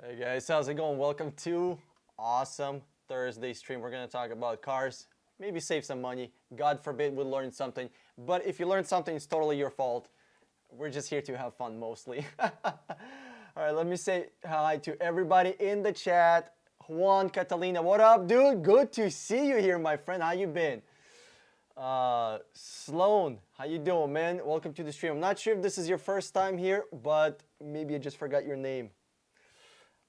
Hey guys, how's it going? Welcome to awesome Thursday stream. We're going to talk about cars, maybe save some money. God forbid we learn something, but if you learn something, it's totally your fault. We're just here to have fun mostly. All right, let me say hi to everybody in the chat. Juan, Catalina, what up, dude? Good to see you here, my friend. How you been? Sloan, how you doing, man? Welcome to the stream. I'm not sure if this is your first time here, but maybe I just forgot your name.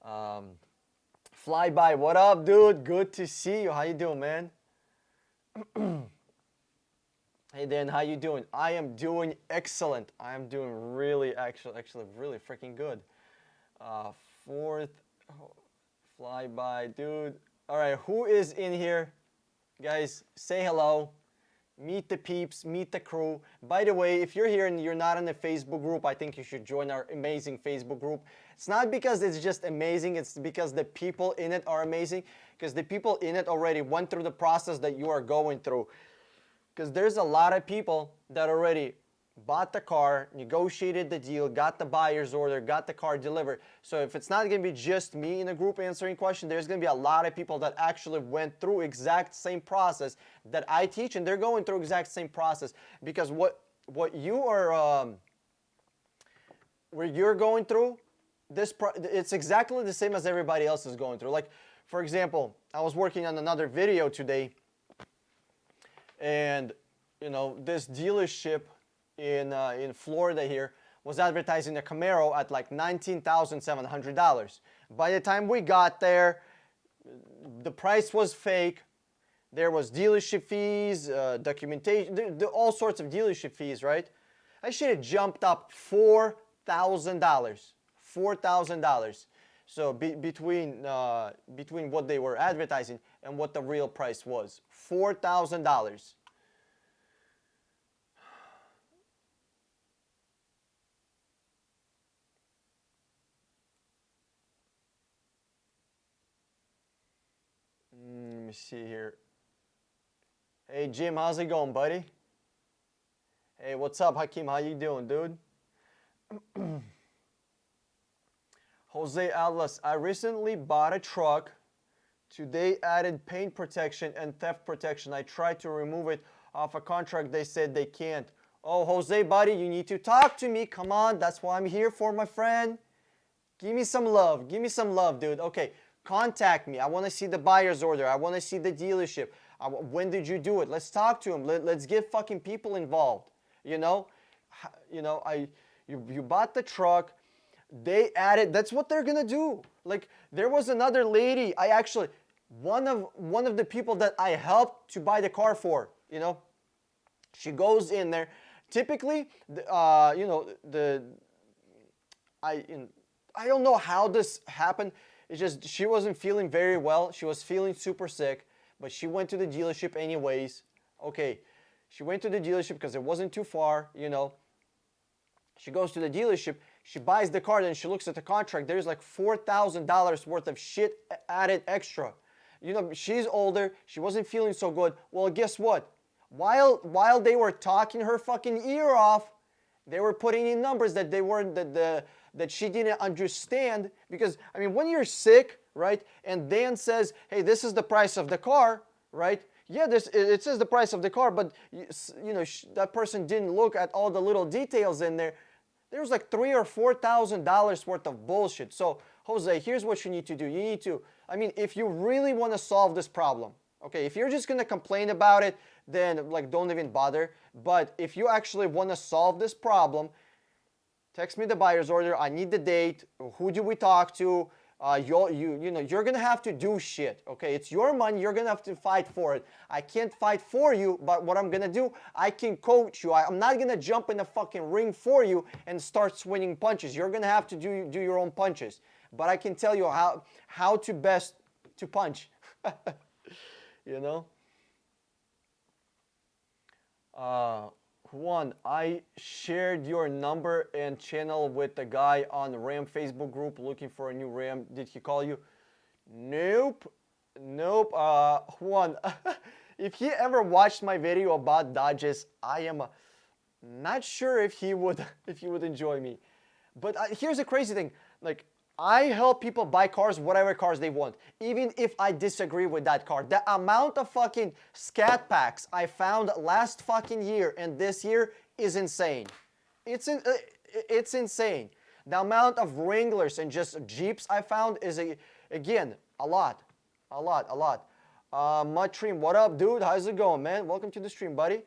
Flyby, what up, dude? Good to see you. How you doing, man? Hey, Dan, how you doing? I am doing excellent. I am doing really, actually really freaking good. Fourth, Flyby, dude. All right, who is in here? Guys, say hello. Meet the peeps, meet the crew. By the way, if you're here and you're not in the Facebook group, I think you should join our amazing Facebook group. It's not because it's just amazing, it's because the people in it are amazing, because the people in it already went through the process that you are going through. Because there's a lot of people that already bought the car, negotiated the deal, got the buyer's order, got the car delivered. So if it's not going to be just me in the group answering questions, there's going to be a lot of people that actually went through exact same process that I teach, and they're going through exact same process. Because what you are, where you're going through, it's exactly the same as everybody else is going through. Like, for example, I was working on another video today, and you know, this dealership in Florida here was advertising a Camaro at like $19,700. By the time we got there, the price was fake. There was dealership fees, documentation, all sorts of dealership fees, right? I should have jumped up $4,000. $4,000. So between what they were advertising and what the real price was, $4,000. Let me see here. Hey Jim, how's it going, buddy? Hey, what's up, Hakeem? How you doing, dude? Jose Atlas, I recently bought a truck. Today added paint protection and theft protection. I tried to remove it off a contract. They said they can't. Oh, Jose, buddy, you need to talk to me. Come on, that's what I'm here for, my friend. Give me some love. Give me some love, dude. Okay, contact me. I want to see the buyer's order. I want to see the dealership. When did you do it? Let's talk to them. Let's get fucking people involved. You know, you bought the truck. They added. That's what they're gonna do. Like, there was another lady. I actually, one of the people that I helped to buy the car for. You know, She goes in there. Typically, you know, I don't know how this happened. It's just she wasn't feeling very well. She was feeling super sick, but she went to the dealership anyways. Okay, she went to the dealership because it wasn't too far, you know. She goes to the dealership. She buys the car, and she looks at the contract. There's like $4,000 worth of shit added extra. You know, she's older. She wasn't feeling so good. Well, guess what? While they were talking her fucking ear off, they were putting in numbers that they weren't that she didn't understand. Because I mean, when you're sick, right, and Dan says, "Hey, this is the price of the car," right? Yeah, it says the price of the car, but you know that person didn't look at all the little details in there. There was like $3,000 or $4,000 worth of bullshit. So Jose, here's what you need to do. You need to, I mean, if you really want to solve this problem, okay, if you're just gonna complain about it, then like don't even bother. But if you actually want to solve this problem, text me the buyer's order. I need the date. Who do we talk to? You know, you're gonna have to do shit. Okay, it's your money. You're gonna have to fight for it. I can't fight for you, but what I'm gonna do, I can coach you. I'm not gonna jump in the fucking ring for you and start swinging punches. You're gonna have to do your own punches. But I can tell you how to best to punch. You know. Juan, I shared your number and channel with the guy on the Ram Facebook group looking for a new Ram. Did he call you? Nope. Nope. Juan, if he ever watched my video about Dodges, I am not sure if he would enjoy me. But here's the crazy thing. Like, I help people buy cars, whatever cars they want, even if I disagree with that car. The amount of fucking scat packs I found last fucking year and this year is insane. It's insane. The amount of Wranglers and just Jeeps I found is, again, a lot. Mudtream, what up, dude? How's it going, man? Welcome to the stream, buddy.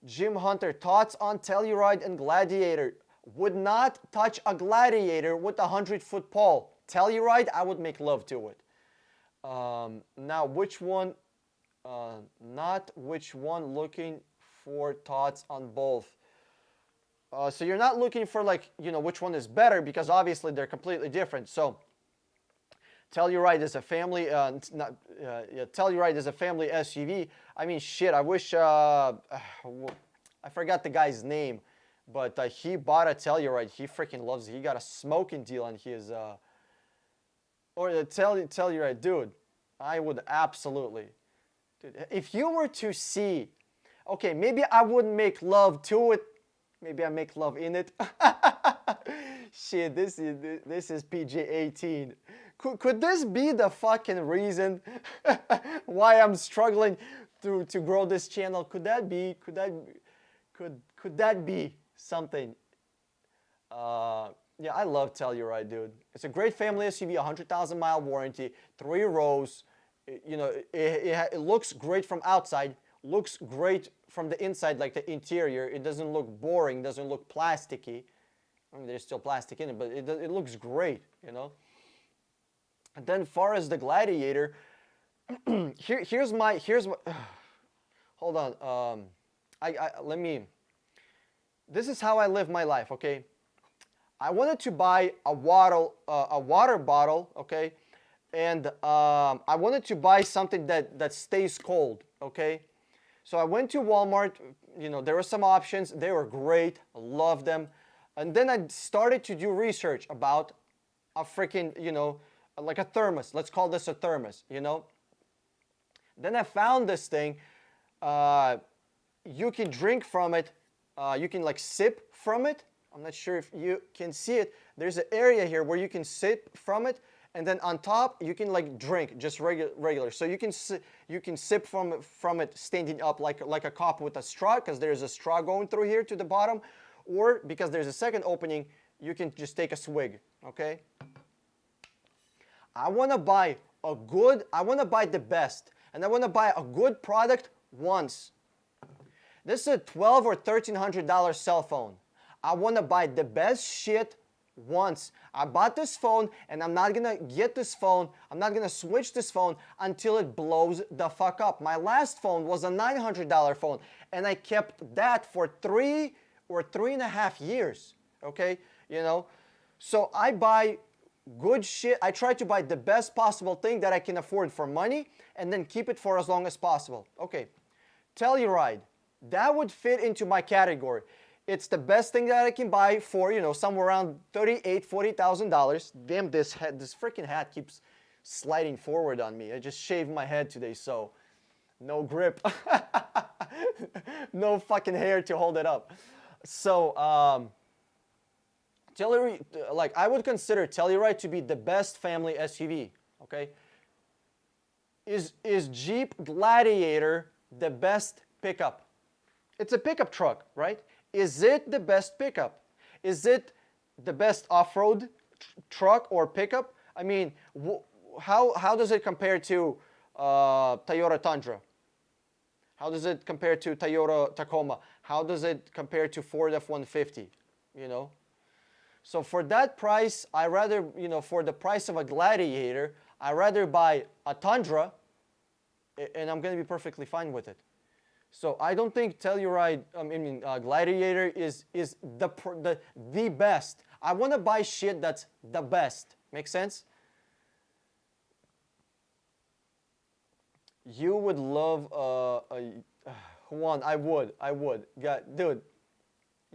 Jim Hunter, thoughts on Telluride and Gladiator? Would not touch a Gladiator with a 100-foot pole. Telluride, I would make love to it. Now, which one? Not which one. Looking for thoughts on both. So you're not looking for, like, you know, which one is better, because obviously they're completely different. So Telluride is a family. Telluride is a family SUV. I mean, shit. I wish I forgot the guy's name. But he bought a Telluride. He freaking loves it. He got a smoking deal on his, or the Telluride, dude. I would absolutely, dude. If you were to see, okay, maybe I wouldn't make love to it. Maybe I make love in it. Shit, this is PG-18. Could this be the fucking reason why I'm struggling to grow this channel? Could that be? Could that be something? Yeah, I love Telluride, dude. It's a great family SUV, 100,000-mile warranty, 3 rows. You know, it looks great from outside, looks great from the inside, like the interior. It doesn't look boring, doesn't look plasticky. I mean, there's still plastic in it, but it looks great, you know. And then, far as the Gladiator, here's my hold on. Let me. This is how I live my life, okay? I wanted to buy a water bottle, okay? And I wanted to buy something that stays cold, okay? So I went to Walmart. You know, there were some options. They were great. I loved them. And then I started to do research about a freaking, you know, like a thermos. Let's call this a thermos, you know? Then I found this thing. You can drink from it. You can like sip from it. I'm not sure if you can see it. There's an area here where you can sip from it, and then on top you can like drink just regular. So you can sip from it standing up like a cup with a straw, because there's a straw going through here to the bottom, or because there's a second opening, you can just take a swig. Okay. I want to buy the best, and I want to buy a good product once. This is a $1,200 or $1,300 cell phone. I want to buy the best shit once. I bought this phone and I'm not gonna get this phone, I'm not gonna switch this phone until it blows the fuck up. My last phone was a $900 phone and I kept that for 3 or 3.5 years, okay? You know, so I buy good shit. I try to buy the best possible thing that I can afford for money and then keep it for as long as possible. Okay, Telluride, that would fit into my category. It's the best thing that I can buy for, you know, somewhere around $38,000-$40,000. Damn, this freaking hat keeps sliding forward on me. I just shaved my head today, so no grip. No fucking hair to hold it up. So, Telluride, like I would consider Telluride to be the best family SUV, okay? Is Jeep Gladiator the best pickup? It's a pickup truck, right? Is it the best pickup? Is it the best off-road truck or pickup? I mean, how does it compare to Toyota Tundra? How does it compare to Toyota Tacoma? How does it compare to Ford F-150, you know? So for that price, I rather, you know, for the price of a Gladiator, I rather buy a Tundra, and I'm going to be perfectly fine with it. So I don't think Telluride, Gladiator is the best. I want to buy shit that's the best. Make sense? You would love Juan. I would. God, dude,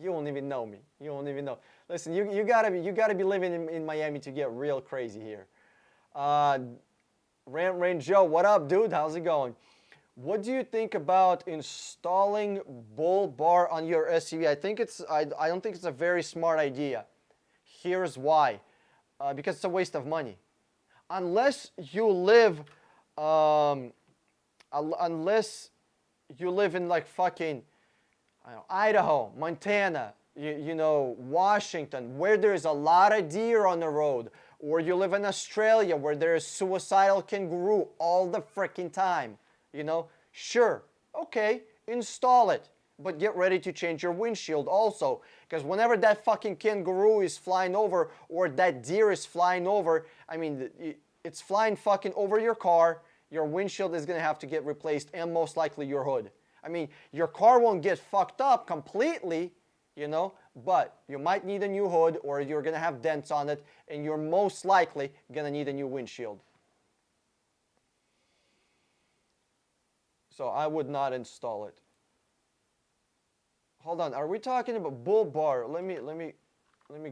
you won't even know me. You won't even know. Listen, you gotta be living in Miami to get real crazy here. Rain Joe, what up, dude? How's it going? What do you think about installing bull bar on your SUV? I don't think it's a very smart idea. Here's why. Because it's a waste of money. Unless you live in like fucking, I don't know, Idaho, Montana, you know, Washington, where there's a lot of deer on the road, or you live in Australia where there's suicidal kangaroo all the freaking time, you know, sure, okay, install it, but get ready to change your windshield also, because whenever that fucking kangaroo is flying over or that deer is flying over, I mean, it's flying fucking over your car, your windshield is going to have to get replaced and most likely your hood. I mean, your car won't get fucked up completely, you know, but you might need a new hood or you're going to have dents on it and you're most likely going to need a new windshield. So I would not install it. Hold on, are we talking about bull bar? Let me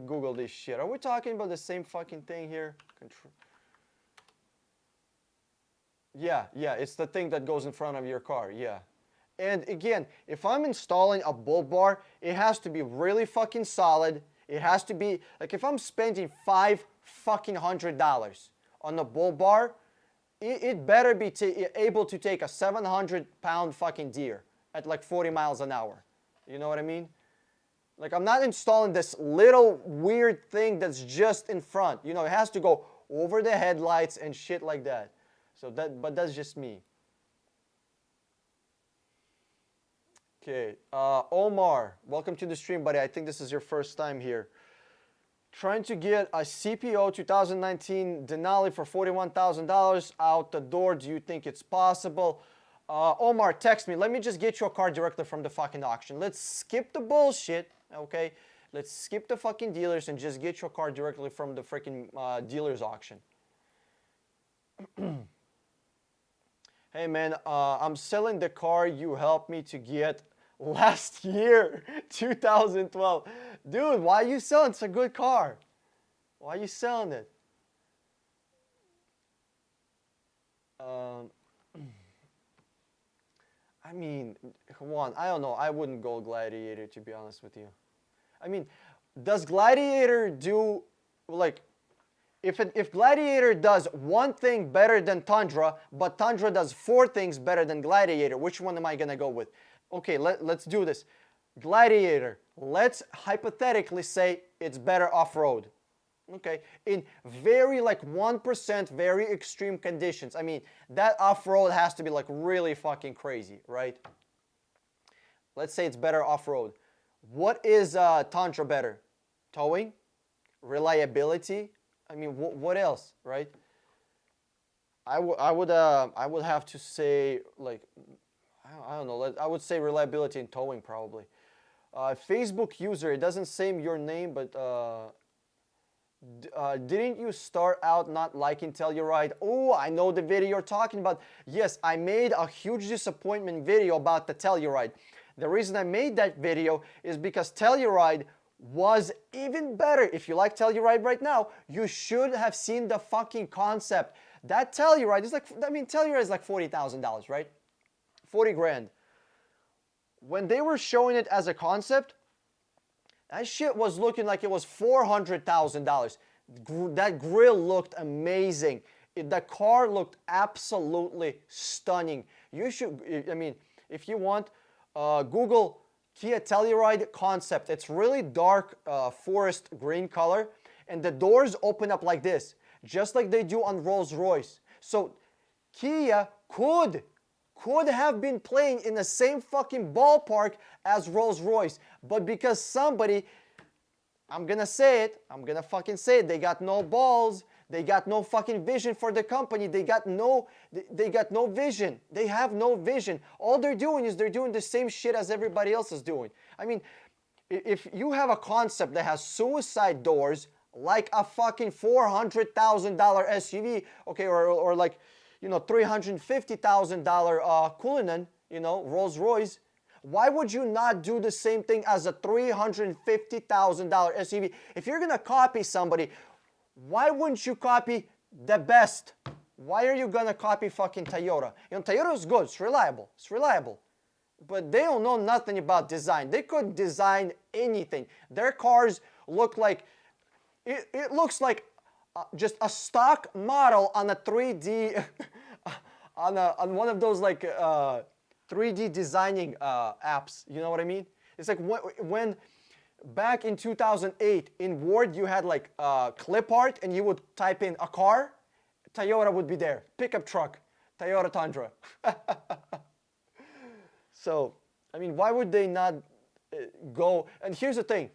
Google this shit. Are we talking about the same fucking thing here? Yeah, it's the thing that goes in front of your car, yeah. And again, if I'm installing a bull bar, it has to be really fucking solid. It has to be, like if I'm spending $500 on a bull bar, it better be able to take a 700-pound fucking deer at like 40 miles an hour. You know what I mean? Like I'm not installing this little weird thing that's just in front. You know, it has to go over the headlights and shit like that. So but that's just me. Okay, Omar, welcome to the stream, buddy. I think this is your first time here. Trying to get a CPO 2019 Denali for $41,000 out the door. Do you think it's possible? Omar, text me. Let me just get you a car directly from the fucking auction. Let's skip the bullshit, okay? Let's skip the fucking dealers and just get your car directly from the freaking dealer's auction. Hey man, I'm selling the car you helped me to get last year, 2012. Dude, why are you selling? It's a good car. Why are you selling it? I mean, Juan, I don't know. I wouldn't go Gladiator, to be honest with you. I mean, does Gladiator do, like, if Gladiator does one thing better than Tundra, but Tundra does 4 things better than Gladiator, which one am I going to go with? Okay, let's do this. Gladiator, let's hypothetically say it's better off-road. Okay, in very like 1%, very extreme conditions. I mean, that off-road has to be like really fucking crazy, right? Let's say it's better off-road. What is Tundra better? Towing? reliability. I mean, what else, right? I would have to say, like, I don't know. I would say reliability and towing probably. Facebook user, it doesn't say your name, but didn't you start out not liking Telluride? Oh, I know the video you're talking about. Yes, I made a huge disappointment video about the Telluride. The reason I made that video is because Telluride was even better. If you like Telluride right now, you should have seen the fucking Concept. That Telluride is like, I mean, Telluride is like $40,000, right? 40 grand. When they were showing it as a Concept, that shit was looking like it was $400,000. That grill looked amazing. The car looked absolutely stunning. You should, I mean, if you want, Google Kia Telluride Concept. It's really dark forest green color, and the doors open up like this, just like they do on Rolls-Royce. So Kia could have been playing in the same fucking ballpark as Rolls-Royce, but because somebody, I'm gonna say it, I'm gonna fucking say it, they got no balls, they got no fucking vision for the company, they got no vision, they have no vision. All they're doing is they're doing the same shit as everybody else is doing. I mean, if you have a Concept that has suicide doors, like a fucking $400,000 SUV, okay, or like, you know, $350,000 Cullinan, you know, Rolls Royce, why would you not do the same thing as a $350,000 SUV? If you're gonna copy somebody, why wouldn't you copy the best? Why are you gonna copy fucking Toyota? You know, Toyota is good, it's reliable, but they don't know nothing about design. They could design anything. Their cars look like, it looks like just a stock model on a 3D, on one of those like 3D designing apps. You know what I mean? It's like when back in 2008 in Word you had like clip art and you would type in a car, Toyota would be there. Pickup truck, Toyota Tundra. So, I mean, why would they not go? And here's the thing.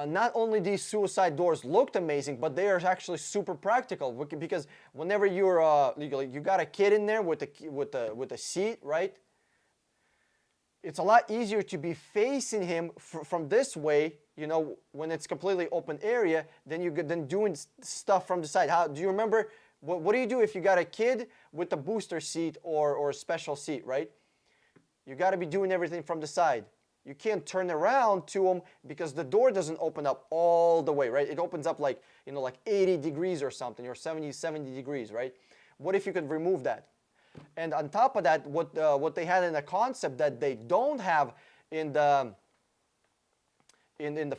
Not only these suicide doors looked amazing, but they are actually super practical, because whenever you're you got a kid in there with a seat, right? It's a lot easier to be facing him from this way, you know, when it's completely open area, than doing stuff from the side. How do you remember? What do you do if you got a kid with a booster seat or a special seat, right? You got to be doing everything from the side. You can't turn around to them because the door doesn't open up all the way, right? It opens up like, you know, like 80 degrees or something, or 70 degrees, right? What if you could remove that? And on top of that, what they had in the Concept that they don't have in the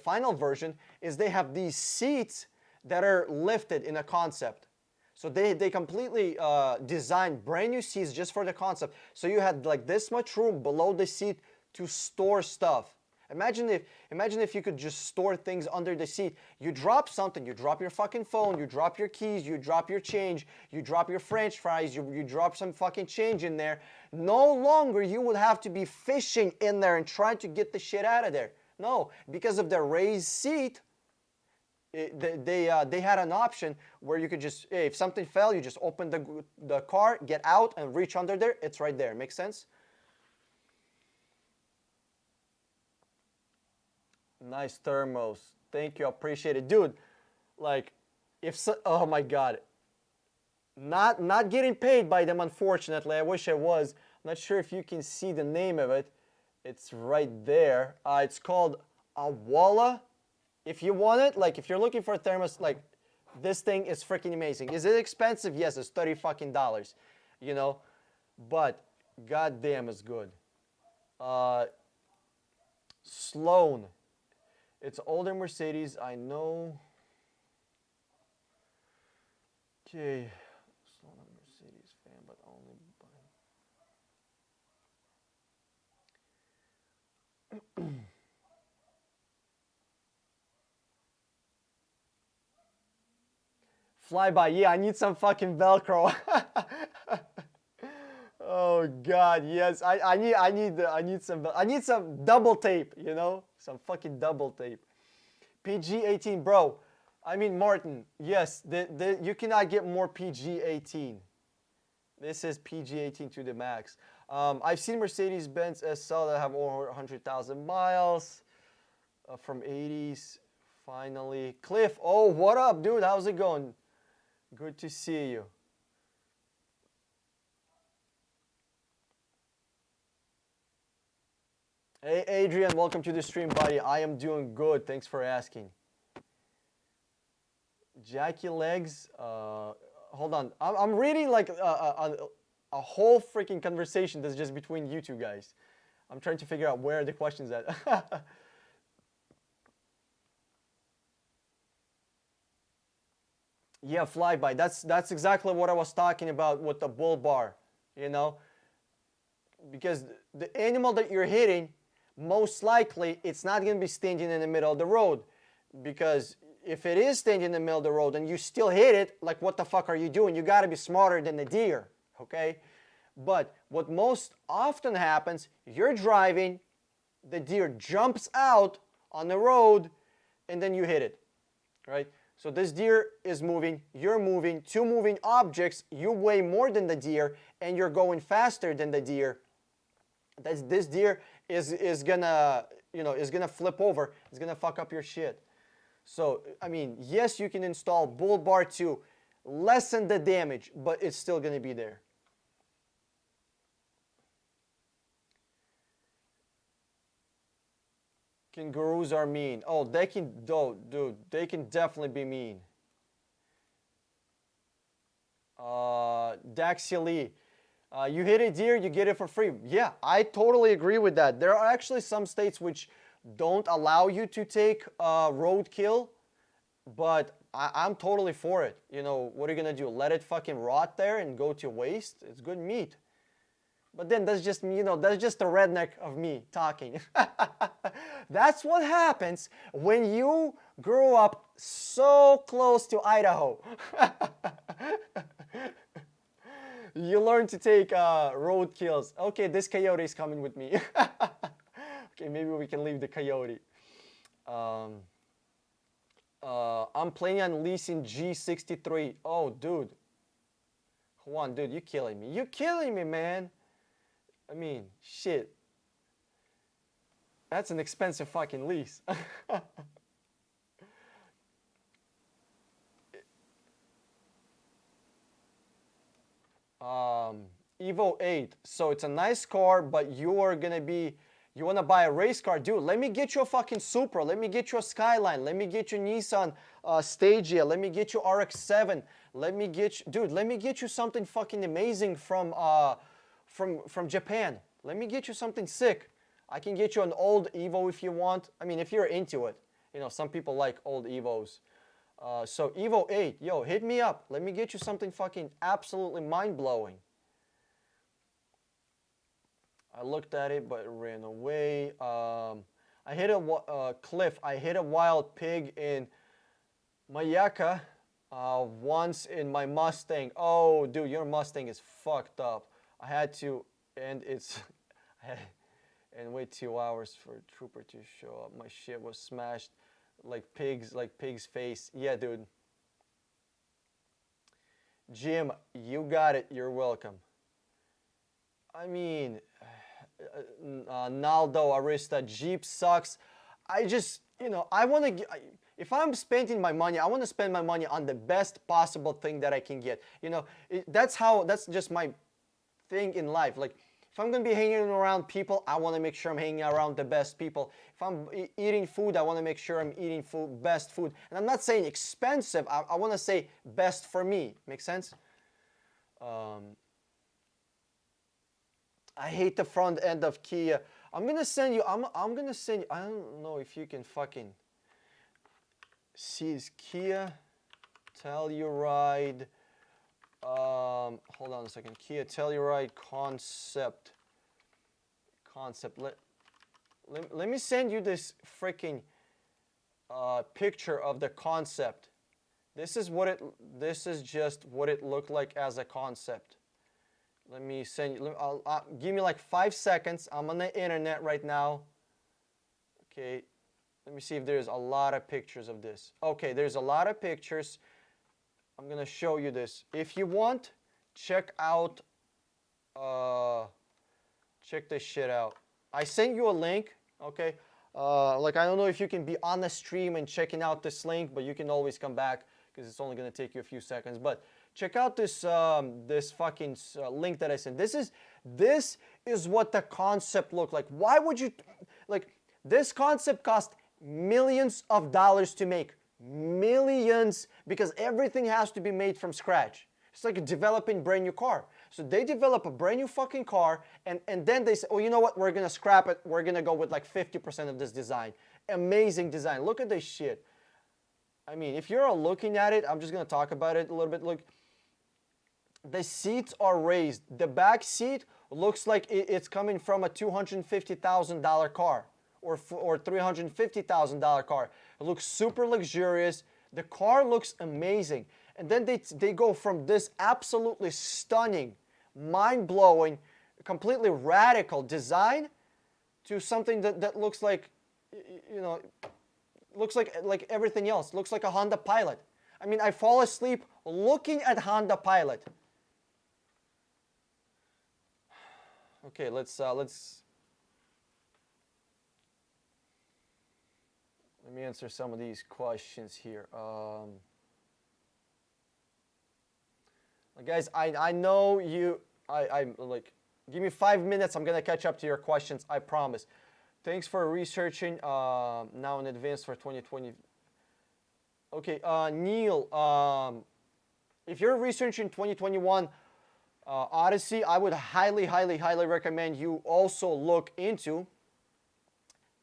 final version is they have these seats that are lifted in a Concept. So they completely designed brand new seats just for the Concept. So you had like this much room below the seat to store stuff. Imagine if you could just store things under the seat. You drop something, you drop your fucking phone, you drop your keys, you drop your change, you drop your French fries, you drop some fucking change in there. No longer you would have to be fishing in there and trying to get the shit out of there. No, because of the raised seat, they had an option where you could just, hey, if something fell, you just open the car, get out and reach under there. It's right there. Makes sense? Nice thermos. Thank you. Appreciate it. Dude, like, oh my God. Not getting paid by them, unfortunately. I wish I was. I'm not sure if you can see the name of it. It's right there. It's called Awala. If you want it, like, if you're looking for a thermos, like, this thing is freaking amazing. Is it expensive? Yes, it's $30 fucking, you know, but goddamn, it's good. Sloan. It's older Mercedes, I know. Okay, Sloan Mercedes fan, but only by. Flyby, yeah, I need some fucking Velcro. Oh God, yes, I need some double tape, you know, some fucking double tape. PG-18, bro. I mean, Martin, yes, you cannot get more PG-18. This is PG-18 to the max. I've seen Mercedes-Benz SL that have over 100,000 miles from 80s. Finally. Cliff, oh, what up, dude? How's it going? Good to see you. Hey, Adrian, welcome to the stream, buddy. I am doing good. Thanks for asking. Jackie Legs, hold on. I'm reading like a whole freaking conversation that's just between you two guys. I'm trying to figure out where the question's at. Yeah, flyby. That's exactly what I was talking about with the bull bar, you know? Because the animal that you're hitting, most likely it's not going to be standing in the middle of the road. Because if it is standing in the middle of the road and you still hit it, like what the fuck are you doing? You got to be smarter than the deer, okay? But what most often happens, you're driving, the deer jumps out on the road, and then you hit it, right? So this deer is moving, you're moving, two moving objects, you weigh more than the deer, and you're going faster than the deer. This deer is gonna, is gonna flip over, it's gonna fuck up your shit. So, I mean, yes, you can install bull bar to lessen the damage, but it's still gonna be there. Kangaroos are mean. Oh, they can, dude, they can definitely be mean. Daxia you hit a deer, you get it for free. Yeah, I totally agree with that. There are actually some states which don't allow you to take roadkill, but I'm totally for it. You know, what are you gonna do? Let it fucking rot there and go to waste? It's good meat. But then that's just, that's just the redneck of me talking. That's what happens when you grow up so close to Idaho. You learn to take road kills. Okay, this coyote is coming with me. Okay, maybe we can leave the coyote. I'm planning on leasing G63. Oh, dude. Juan, dude, you're killing me. You're killing me, man. I mean, shit. That's an expensive fucking lease. Evo 8. So it's a nice car, but you want to buy a race car. Dude, let me get you a fucking Supra. Let me get you a Skyline. Let me get you Nissan Stagea. Let me get you RX-7. Let me get you something fucking amazing from Japan. Let me get you something sick. I can get you an old Evo if you want. I mean, if you're into it. Some people like old Evos. So Evo 8, yo, hit me up. Let me get you something fucking absolutely mind-blowing. I looked at it, but it ran away. I hit a cliff. I hit a wild pig in Mayaka once in my Mustang. Oh, dude, your Mustang is fucked up. I had to end and wait 2 hours for a trooper to show up. My shit was smashed like pig's face. Yeah, dude. Jim, you got it. You're welcome. I mean, Naldo, Arista, Jeep sucks. I just, I want to, if I'm spending my money, I want to spend my money on the best possible thing that I can get. That's just my thing in life. Like, if I'm going to be hanging around people, I want to make sure I'm hanging around the best people. If I'm eating food, I want to make sure I'm eating best food. And I'm not saying expensive. I want to say best for me. Make sense? I hate the front end of Kia. I'm going to send you, I don't know if you can fucking see this Kia Telluride. Hold on a second. Kia Telluride Concept. Let me send you this freaking picture of the Concept. This is just what it looked like as a concept. Let me send you. Give me like 5 seconds. I'm on the internet right now. Okay. Let me see if there's a lot of pictures of this. Okay, there's a lot of pictures. I'm gonna show you this. If you want, check out, check this shit out. I sent you a link, okay? Like, I don't know if you can be on the stream and checking out this link, but you can always come back because it's only gonna take you a few seconds. But check out this this fucking link that I sent. This is what the concept looked like. Why would you, like, this concept cost millions of dollars to make. Millions, because everything has to be made from scratch. It's like developing a brand new car. So they develop a brand new fucking car, and then they say, oh, you know what, we're gonna scrap it. We're gonna go with like 50% of this design. Amazing design. Look at this shit. I mean, if you're looking at it, I'm just gonna talk about it a little bit. Look, the seats are raised. The back seat looks like it's coming from a $250,000 car. Or $350,000 car. It looks super luxurious. The car looks amazing. And then they go from this absolutely stunning, mind-blowing, completely radical design to something that looks like, you know, looks like everything else. Looks like a Honda Pilot. I mean, I fall asleep looking at Honda Pilot. Okay, let's let me answer some of these questions here. Guys, I know you, I'm like, give me 5 minutes. I'm going to catch up to your questions. I promise. Thanks for researching now in advance for 2020. Okay, Neil, if you're researching 2021 Odyssey, I would highly, highly, highly recommend you also look into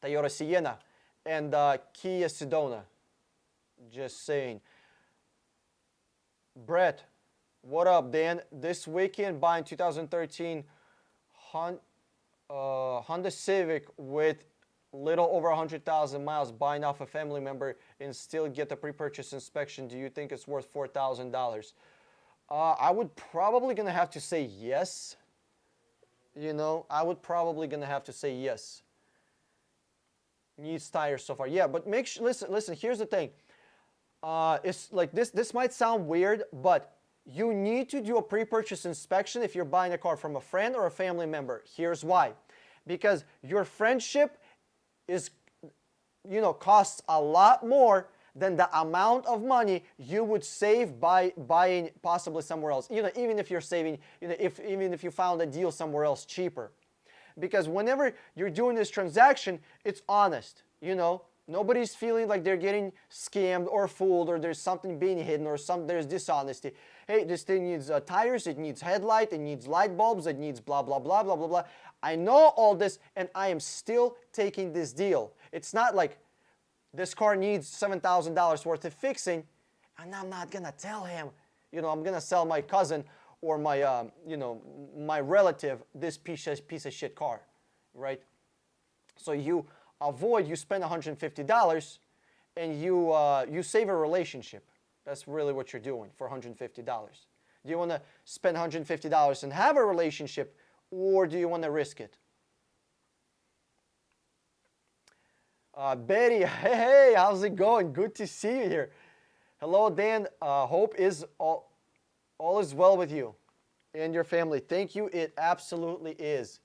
Toyota Sienna and Kia Sedona. Just saying. Brett, what up, Dan? This weekend buying 2013 Honda Civic with little over 100,000 miles, buying off a family member and still get the pre-purchase inspection. Do you think it's worth $4,000? I would probably gonna have to say yes. You know, I would probably gonna have to say yes. Needs tires so far. Yeah, but make sure, listen, here's the thing. It's like this might sound weird, but you need to do a pre-purchase inspection if you're buying a car from a friend or a family member. Here's why. Because your friendship is, you know, costs a lot more than the amount of money you would save by buying possibly somewhere else. You know, even if you're saving, you know, even if you found a deal somewhere else cheaper. Because whenever you're doing this transaction, it's honest, you know. Nobody's feeling like they're getting scammed or fooled or there's something being hidden or there's dishonesty. Hey, this thing needs tires, it needs headlight, it needs light bulbs, it needs blah, blah, blah, blah, blah, blah. I know all this and I am still taking this deal. It's not like this car needs $7,000 worth of fixing and I'm not going to tell him, you know, I'm going to sell my cousin or my, you know, my relative this piece of shit car, right? So you spend $150 and you save a relationship. That's really what you're doing for $150. Do you want to spend $150 and have a relationship, or do you want to risk it? Betty, hey, how's it going? Good to see you here. Hello, Dan. Hope is all is well with you and your family. Thank you. It absolutely is.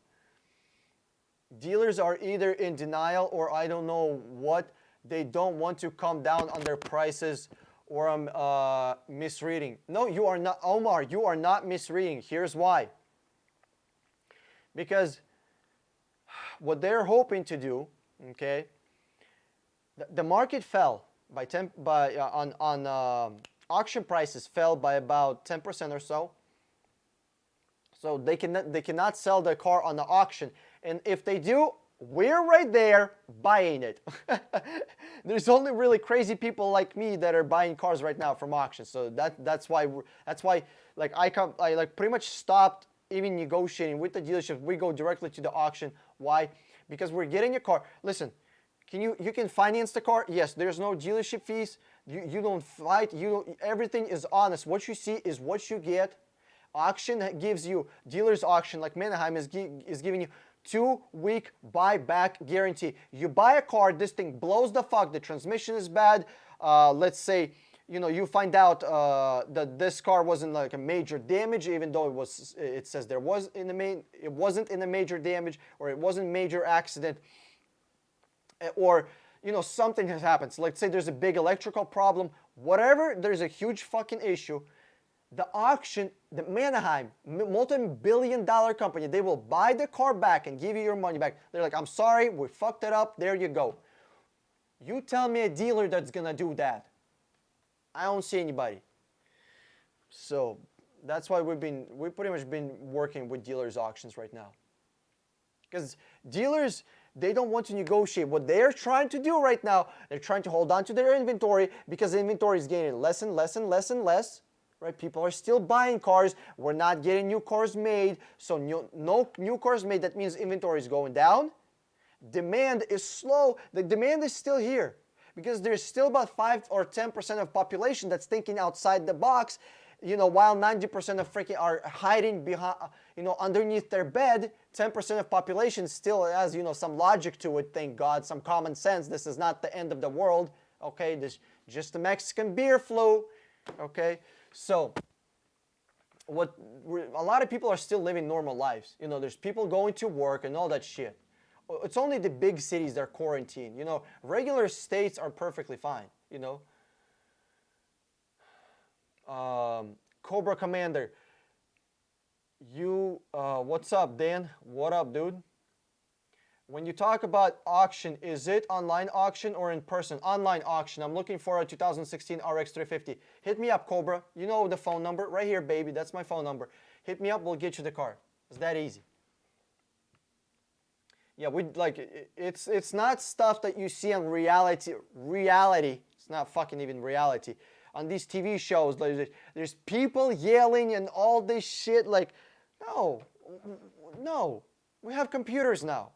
Dealers are either in denial or I don't know what. They don't want to come down on their prices, or I'm misreading. No, you are not, Omar. You are not misreading. Here's why. Because what they're hoping to do, okay, the market fell on auction prices fell by about 10% or so. So they cannot sell the car on the auction. And if they do, we're right there buying it. There's only really crazy people like me that are buying cars right now from auctions. So that's why like I like pretty much stopped even negotiating with the dealership. We go directly to the auction. Why? Because we're getting a car. Listen, you can finance the car. Yes, there's no dealership fees. You don't fight. Everything is honest. What you see is what you get. Auction gives you, dealer's auction like Manheim is giving you 2-week buyback guarantee. You buy a car, this thing blows the fuck, the transmission is bad. Let's say, you know, you find out that this car wasn't like a major damage, even though it says it wasn't in a major damage, or it wasn't major accident, or, you know, something has happened. So let's say there's a big electrical problem, whatever, there's a huge fucking issue. The auction, the Manheim, multi-billion-dollar company, they will buy the car back and give you your money back. They're like, I'm sorry, we fucked it up, there you go. You tell me a dealer that's gonna do that. I don't see anybody. So that's why we've pretty much been working with dealers' auctions right now. Because dealers, they don't want to negotiate. What they're trying to do right now, they're trying to hold on to their inventory, because the inventory is getting less and less and less and less. Right? People are still buying cars. We're not getting new cars made. So no new cars made. That means inventory is going down. Demand is slow. The demand is still here, because there's still about 5 or 10% of population that's thinking outside the box. You know, while 90% of freaking are hiding behind, you know, underneath their bed, 10% of population still has, you know, some logic to it. Thank God, some common sense. This is not the end of the world. Okay, this just the Mexican beer flu. Okay. So, a lot of people are still living normal lives. You know, there's people going to work and all that shit. It's only the big cities that are quarantined. You know, regular states are perfectly fine. You know. Cobra Commander. What's up, Dan? What up, dude? When you talk about auction, is it online auction or in person? Online auction. I'm looking for a 2016 RX 350. Hit me up, Cobra. You know the phone number. Right here, baby. That's my phone number. Hit me up. We'll get you the car. It's that easy. Yeah, it's not stuff that you see on reality. It's not fucking even reality. On these TV shows, there's people yelling and all this shit. Like, no. We have computers now.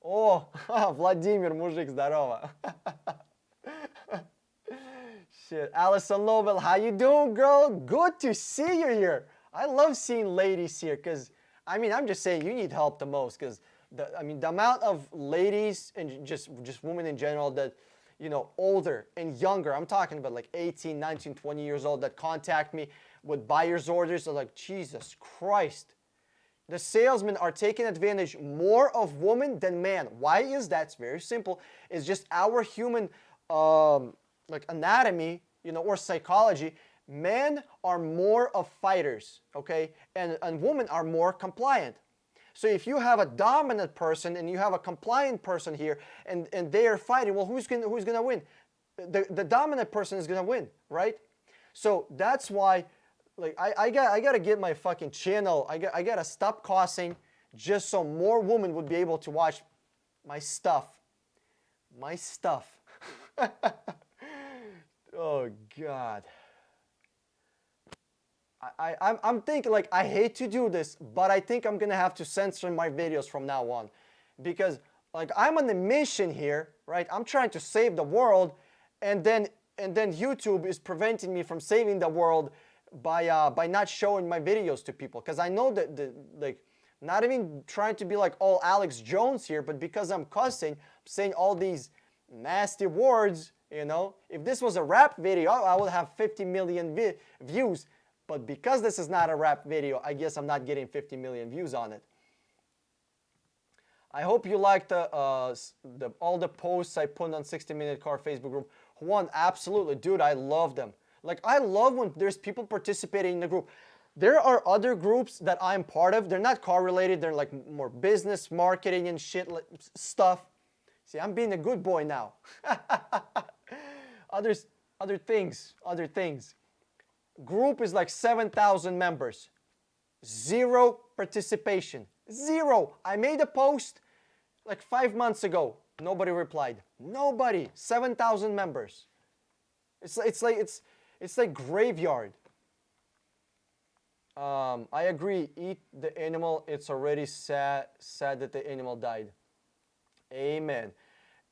О, Владимир, мужик, здорово. Shit, Alison Lobel, how you doing, girl? Good to see you here. I love seeing ladies here, because, I mean, I'm just saying you need help the most, because, the amount of ladies and just women in general that, you know, older and younger, I'm talking about like 18, 19, 20 years old, that contact me with buyer's orders. They're like, Jesus Christ. The salesmen are taking advantage more of women than men. Why is that? It's very simple. It's just our human like anatomy, you know, or psychology. Men are more of fighters, okay? And women are more compliant. So if you have a dominant person and you have a compliant person here, and they are fighting, well, who's gonna win? The dominant person is gonna win, right? So that's why, like, I gotta get my fucking channel. I gotta stop cussing, just so more women would be able to watch my stuff. My stuff. Oh God. I'm thinking, like, I hate to do this, but I think I'm gonna have to censor my videos from now on, because, like, I'm on a mission here, right? I'm trying to save the world, and then YouTube is preventing me from saving the world by not showing my videos to people, because I know that like, not even trying to be like all Alex Jones here, but because I'm cussing, saying all these nasty words, you know. If this was a rap video, I would have 50 million views. But because this is not a rap video, I guess I'm not getting 50 million views on it. I hope you liked all the posts I put on 60-Minute Car Facebook group. Juan, absolutely. Dude, I love them. Like, I love when there's people participating in the group. There are other groups that I'm part of. They're not car related. They're like more business, marketing, and shit stuff. See, I'm being a good boy now. Other things. Group is like 7,000 members. 0 participation. 0. I made a post like 5 months ago. Nobody replied. Nobody. 7,000 members. It's like graveyard. I agree. Eat the animal. It's already sad that the animal died. Amen.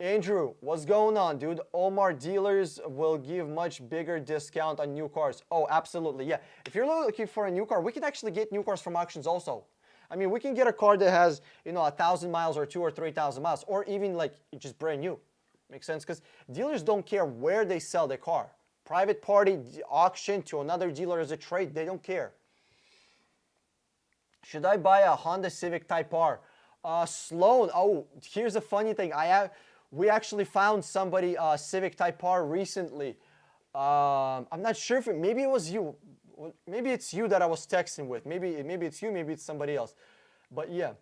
Andrew, what's going on, dude? Omar, dealers will give much bigger discount on new cars. Oh, absolutely, yeah. If you're looking for a new car, we can actually get new cars from auctions also. I mean, we can get a car that has, 1,000 miles or 2 or 3,000 miles, or even like just brand new. Makes sense? Because dealers don't care where they sell their car. Private party, auction to another dealer as a trade, they don't care. Should I buy a Honda Civic Type R? Sloan, oh, here's a funny thing. We actually found somebody Civic Type R recently. I'm not sure if maybe it was you. Maybe it's you that I was texting with. Maybe it's you, maybe it's somebody else. But yeah,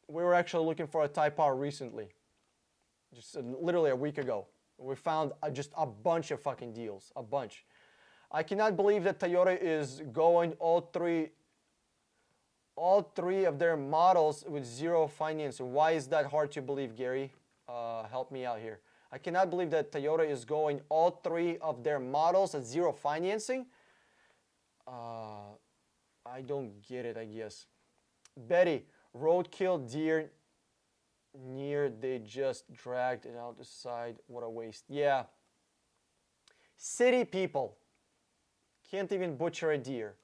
we were actually looking for a Type R recently. Just literally a week ago. We found just a bunch of fucking deals. A bunch. I cannot believe that Toyota is going all three of their models with zero financing. Why is that hard to believe, Gary? Help me out here. I cannot believe that Toyota is going all 3 of their models at zero financing. I don't get it, I guess. Betty, roadkill deer near, they just dragged it out the side. What a waste. Yeah. City people can't even butcher a deer.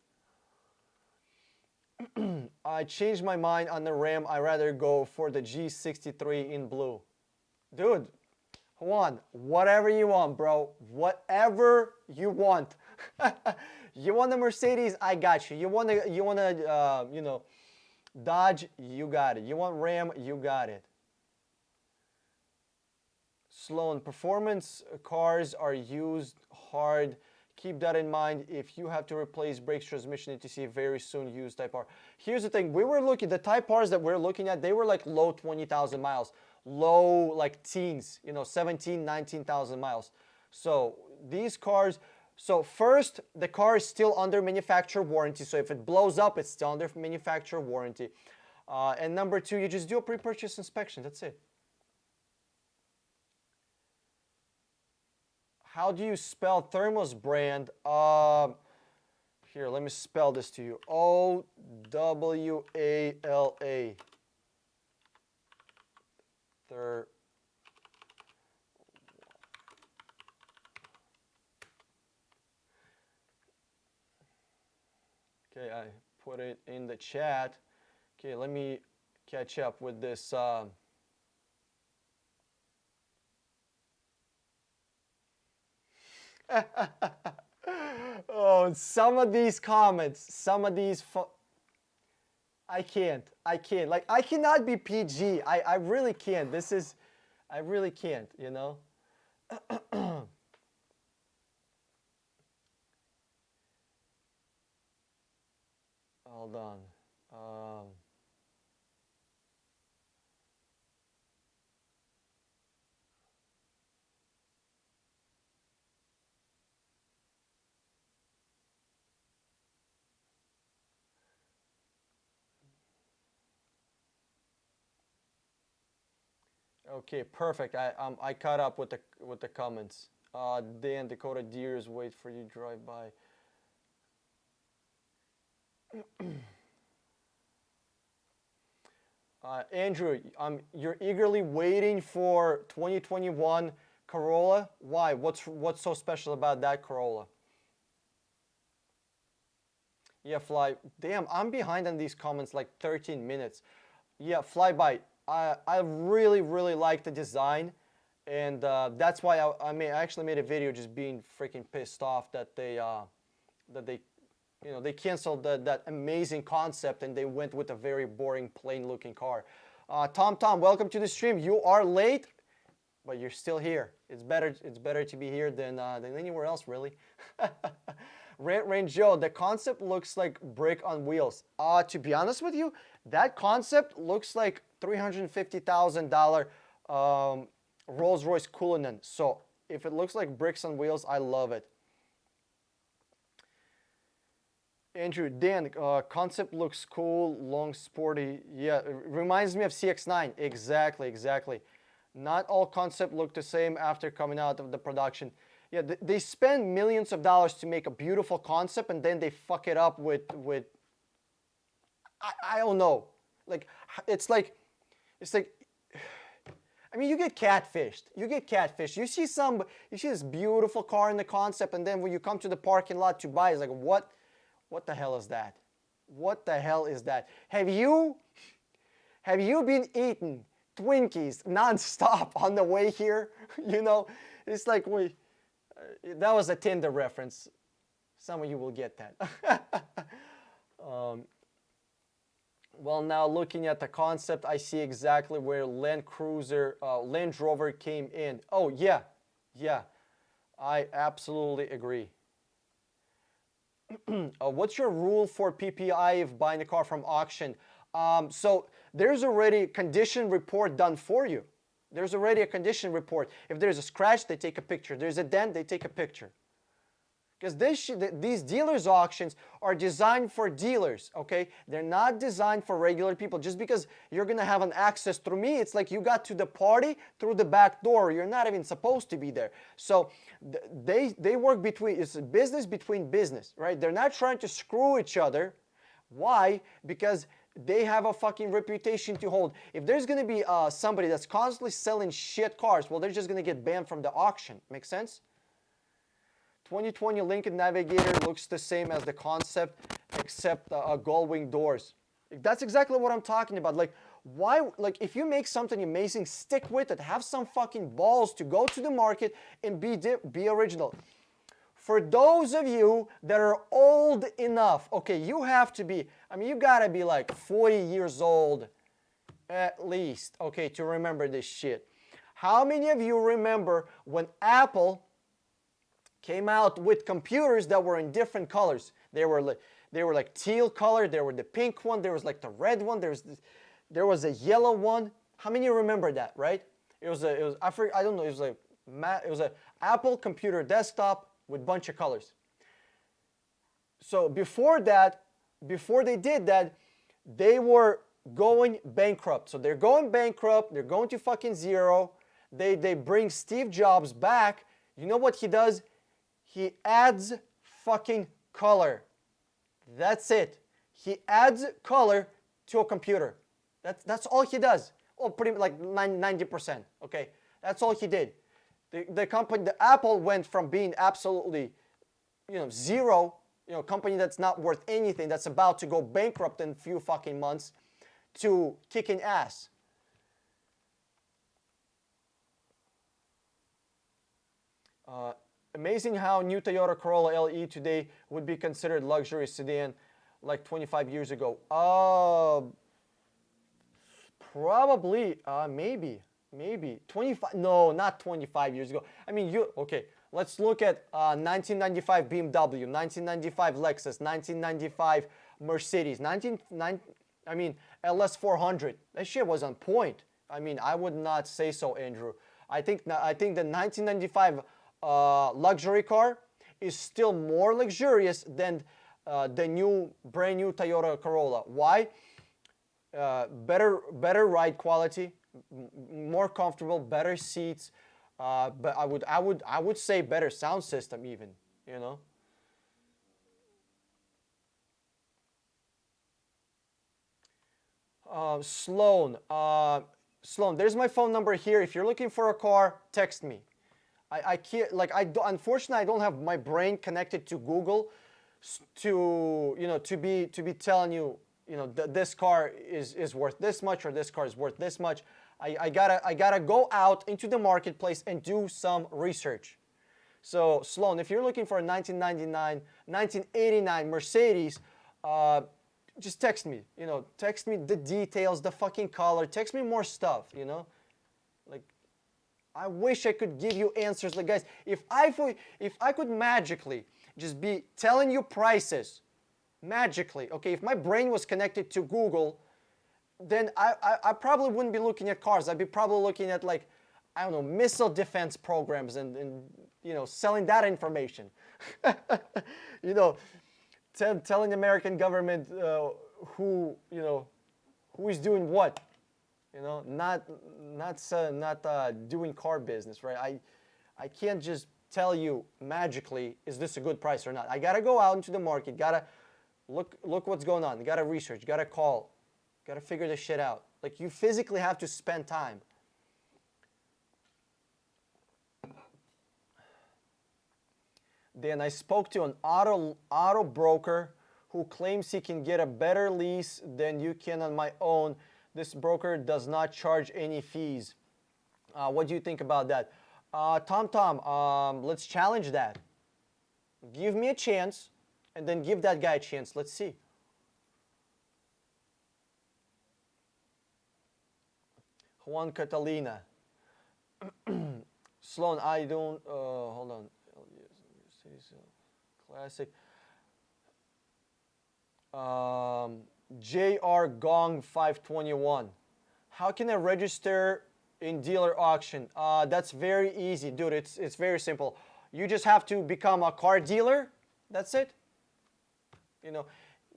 I changed my mind on the Ram. I'd rather go for the G63 in blue. Dude, Juan, whatever you want, bro. Whatever you want. You want the Mercedes? I got you. You want a Dodge? You got it. You want Ram? You got it. Sloan, performance cars are used hard. Keep that in mind. If you have to replace brakes, transmission, etc., very soon use Type R. Here's the thing. We were looking, the Type Rs that we're looking at, they were like low 20,000 miles. Low like teens, 17, 19,000 miles. So these cars, so first, the car is still under manufacturer warranty. So if it blows up, it's still under manufacturer warranty. And number 2, you just do a pre-purchase inspection. That's it. How do you spell Thermos brand? Here, let me spell this to you. O-W-A-L-A. Okay, I put it in the chat. Okay, let me catch up with this. Oh, some of these comments, some of these, I can't. Like, I cannot be PG. I really can't. I really can't, Hold on. Okay, perfect. I caught up with the comments. Dan, Dakota Deers, wait for you to drive by. Andrew, you're eagerly waiting for 2021 Corolla. Why? What's so special about that Corolla? Yeah, Fly. Damn, I'm behind on these comments like 13 minutes. Yeah, Flyby. I really like the design, and that's why I actually made a video just being freaking pissed off that they canceled that amazing concept and they went with a very boring, plain-looking car. Tom, welcome to the stream. You are late, but you're still here. It's better to be here than anywhere else, really. Rant Rain Joe, the concept looks like brick on wheels. To be honest with you, that concept looks like $350,000 Rolls-Royce Cullinan. So if it looks like bricks on wheels, I love it. Andrew, Dan, concept looks cool, long, sporty. Yeah, it reminds me of CX-9. Exactly. Not all concept look the same after coming out of the production. Yeah, they spend millions of dollars to make a beautiful concept, and then they fuck it up with I don't know. Like it's like I mean, you get catfished. You get catfished. You see this beautiful car in the concept, and then when you come to the parking lot to buy, it's like, what the hell is that? What the hell is that? Have you been eating Twinkies nonstop on the way here? You know, it's like that was a Tinder reference. Some of you will get that. Well, now looking at the concept, I see exactly where Land Rover came in. Oh, yeah, I absolutely agree. What's your rule for PPI if buying a car from auction? So there's already a condition report done for you. There's already a condition report. If there's a scratch, they take a picture. There's a dent, they take a picture. Because these dealers' auctions are designed for dealers, okay? They're not designed for regular people. Just because you're going to have an access through me, it's like you got to the party through the back door. You're not even supposed to be there. So they work it's a business between business, right? They're not trying to screw each other. Why? Because they have a fucking reputation to hold. If there's going to be somebody that's constantly selling shit cars, well, they're just going to get banned from the auction. Make sense? 2020 Lincoln Navigator looks the same as the concept, except gull-wing doors. That's exactly what I'm talking about. Like, why? Like, if you make something amazing, stick with it. Have some fucking balls to go to the market and be original. For those of you that are old enough, okay, you have to be. I mean, you gotta be like 40 years old, at least, okay, to remember this shit. How many of you remember when Apple came out with computers that were in different colors? They were like teal color. There were the pink one. There was like the red one. There was a yellow one. How many of you remember that? Right? It was I don't know. It was a Apple computer desktop with a bunch of colors. So before they did that, they were going bankrupt. So they're going bankrupt. They're going to fucking zero. They bring Steve Jobs back. You know what he does? He adds fucking color. That's it. He adds color to a computer. That's all he does. Well, pretty much like 90%. Okay, that's all he did. The Apple went from being absolutely, zero, company that's not worth anything, that's about to go bankrupt in a few fucking months, to kicking ass. Amazing how new Toyota Corolla LE today would be considered luxury sedan like 25 years ago. Probably, maybe 25. No, not 25 years ago. I mean, okay. Let's look at 1995 BMW, 1995 Lexus, 1995 Mercedes, LS 400. That shit was on point. I mean, I would not say so, Andrew. I think the 1995 luxury car is still more luxurious than the brand new Toyota Corolla. Why? Better ride quality, more comfortable, better seats, but I would say better sound system even, Sloan, there's my phone number here. If you're looking for a car, text me. I can't, unfortunately, I don't have my brain connected to Google to be telling you, this car is worth this much, or this car is worth this much. I gotta go out into the marketplace and do some research. So Sloan, if you're looking for a 1989 Mercedes, just text me. Text me the details, the fucking color. Text me more stuff. I wish I could give you answers. Like, guys, if I could magically just be telling you prices, magically, okay, if my brain was connected to Google, then I probably wouldn't be looking at cars. I'd be probably looking at, like, I don't know, missile defense programs and selling that information. Telling the American government who is doing what. Not doing car business, right? I can't just tell you magically, is this a good price or not? I gotta go out into the market, gotta look what's going on, gotta research, gotta call, gotta figure this shit out. Like, you physically have to spend time. Then I spoke to an auto broker who claims he can get a better lease than you can on my own. This broker does not charge any fees. What do you think about that? Tom, let's challenge that. Give me a chance, and then give that guy a chance. Let's see. Juan Catalina. Sloan, I don't, hold on. Classic. JR Gong 521. How can I register in dealer auction? That's very easy, dude. It's very simple. You just have to become a car dealer. That's it. You know,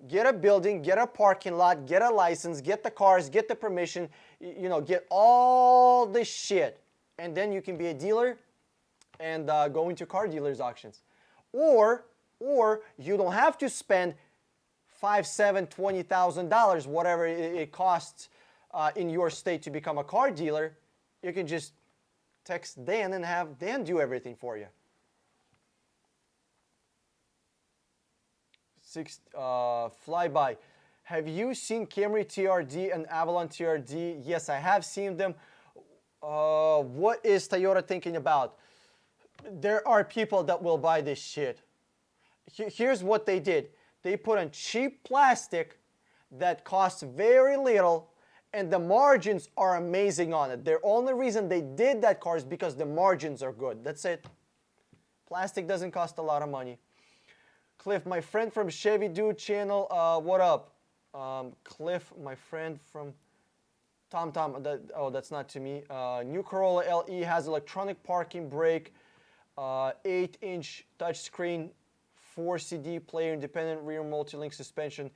get a building, get a parking lot, get a license, get the cars, get the permission, you know, get all this shit. And then you can be a dealer and go into car dealers auctions. Or you don't have to spend $5,000, $7,000, $20,000, whatever it costs in your state to become a car dealer. You can just text Dan and have Dan do everything for you. Flyby. Have you seen Camry TRD and Avalon TRD? Yes, I have seen them. What is Toyota thinking about? There are people that will buy this shit. Here's what they did. They put on cheap plastic that costs very little, and the margins are amazing on it. The only reason they did that car is because the margins are good. That's it. Plastic doesn't cost a lot of money. Cliff, my friend from Chevy Dude channel, what up? Cliff, my friend from TomTom, that's not to me. New Corolla LE has electronic parking brake, 8-inch touchscreen, 4 CD player, independent rear multi-link suspension.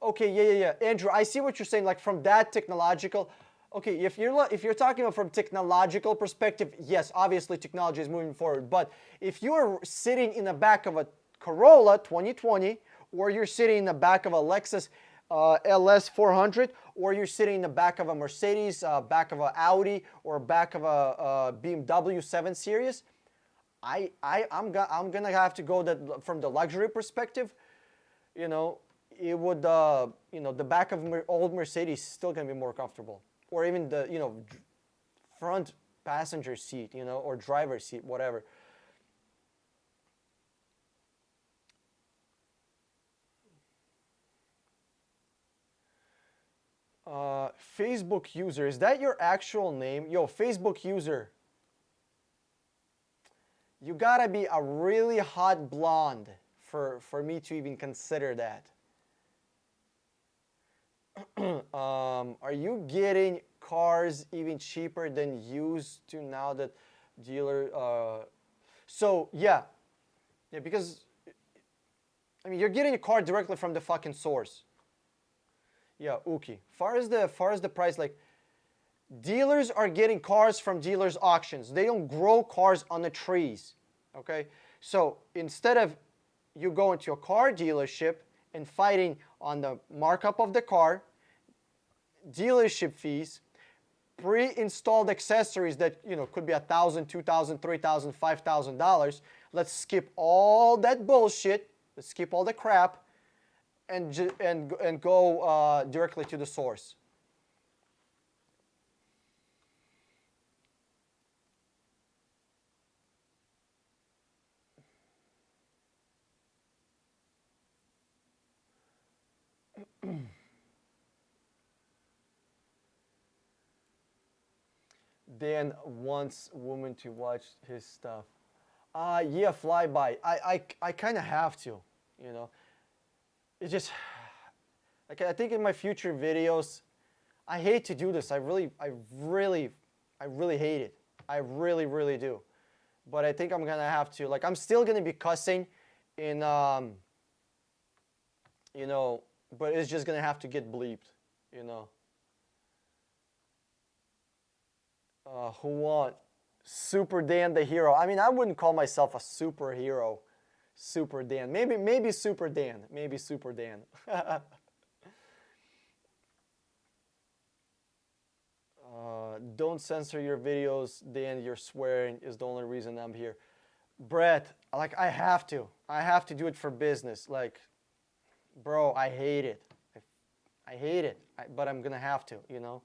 Okay, yeah. Andrew, I see what you're saying. Like from that technological. Okay, if you're talking about from technological perspective, yes, obviously technology is moving forward. But if you're sitting in the back of a Corolla 2020, or you're sitting in the back of a Lexus LS 400, or you're sitting in the back of a Mercedes, back of an Audi, or back of a BMW 7 Series, I'm gonna have to go that from the luxury perspective. You know, it would you know, the back of old Mercedes is still gonna be more comfortable, or even the, you know, front passenger seat, you know, or driver's seat, whatever. Facebook user, is that your actual name? Yo, Facebook user, you gotta be a really hot blonde for me to even consider that. Are you getting cars even cheaper than used to now that dealer? So yeah, because I mean, you're getting a car directly from the fucking source. Yeah, Uki. Far as the price, like, dealers are getting cars from dealers' auctions. They don't grow cars on the trees. Okay? So instead of you going to a car dealership and fighting on the markup of the car, dealership fees, pre-installed accessories that, you know, could be $1,000, $2,000, $3,000, $5,000. Let's skip all that bullshit. Let's skip all the crap. And go directly to the source. Dan wants women to watch his stuff. Yeah, flyby. I kind of have to, you know. It just, like, I think in my future videos, I hate to do this. I really hate it. I really do. But I think I'm gonna have to. Like, I'm still gonna be cussing in, you know, but it's just gonna have to get bleeped, you know. Who want Super Dan the hero? I mean, I wouldn't call myself a superhero. Super Dan. Maybe Super Dan. Maybe Super Dan. Don't censor your videos, Dan. You're swearing is the only reason I'm here. Brett, like I have to. I have to do it for business. Like, bro, I hate it. I hate it, but I'm gonna have to, you know.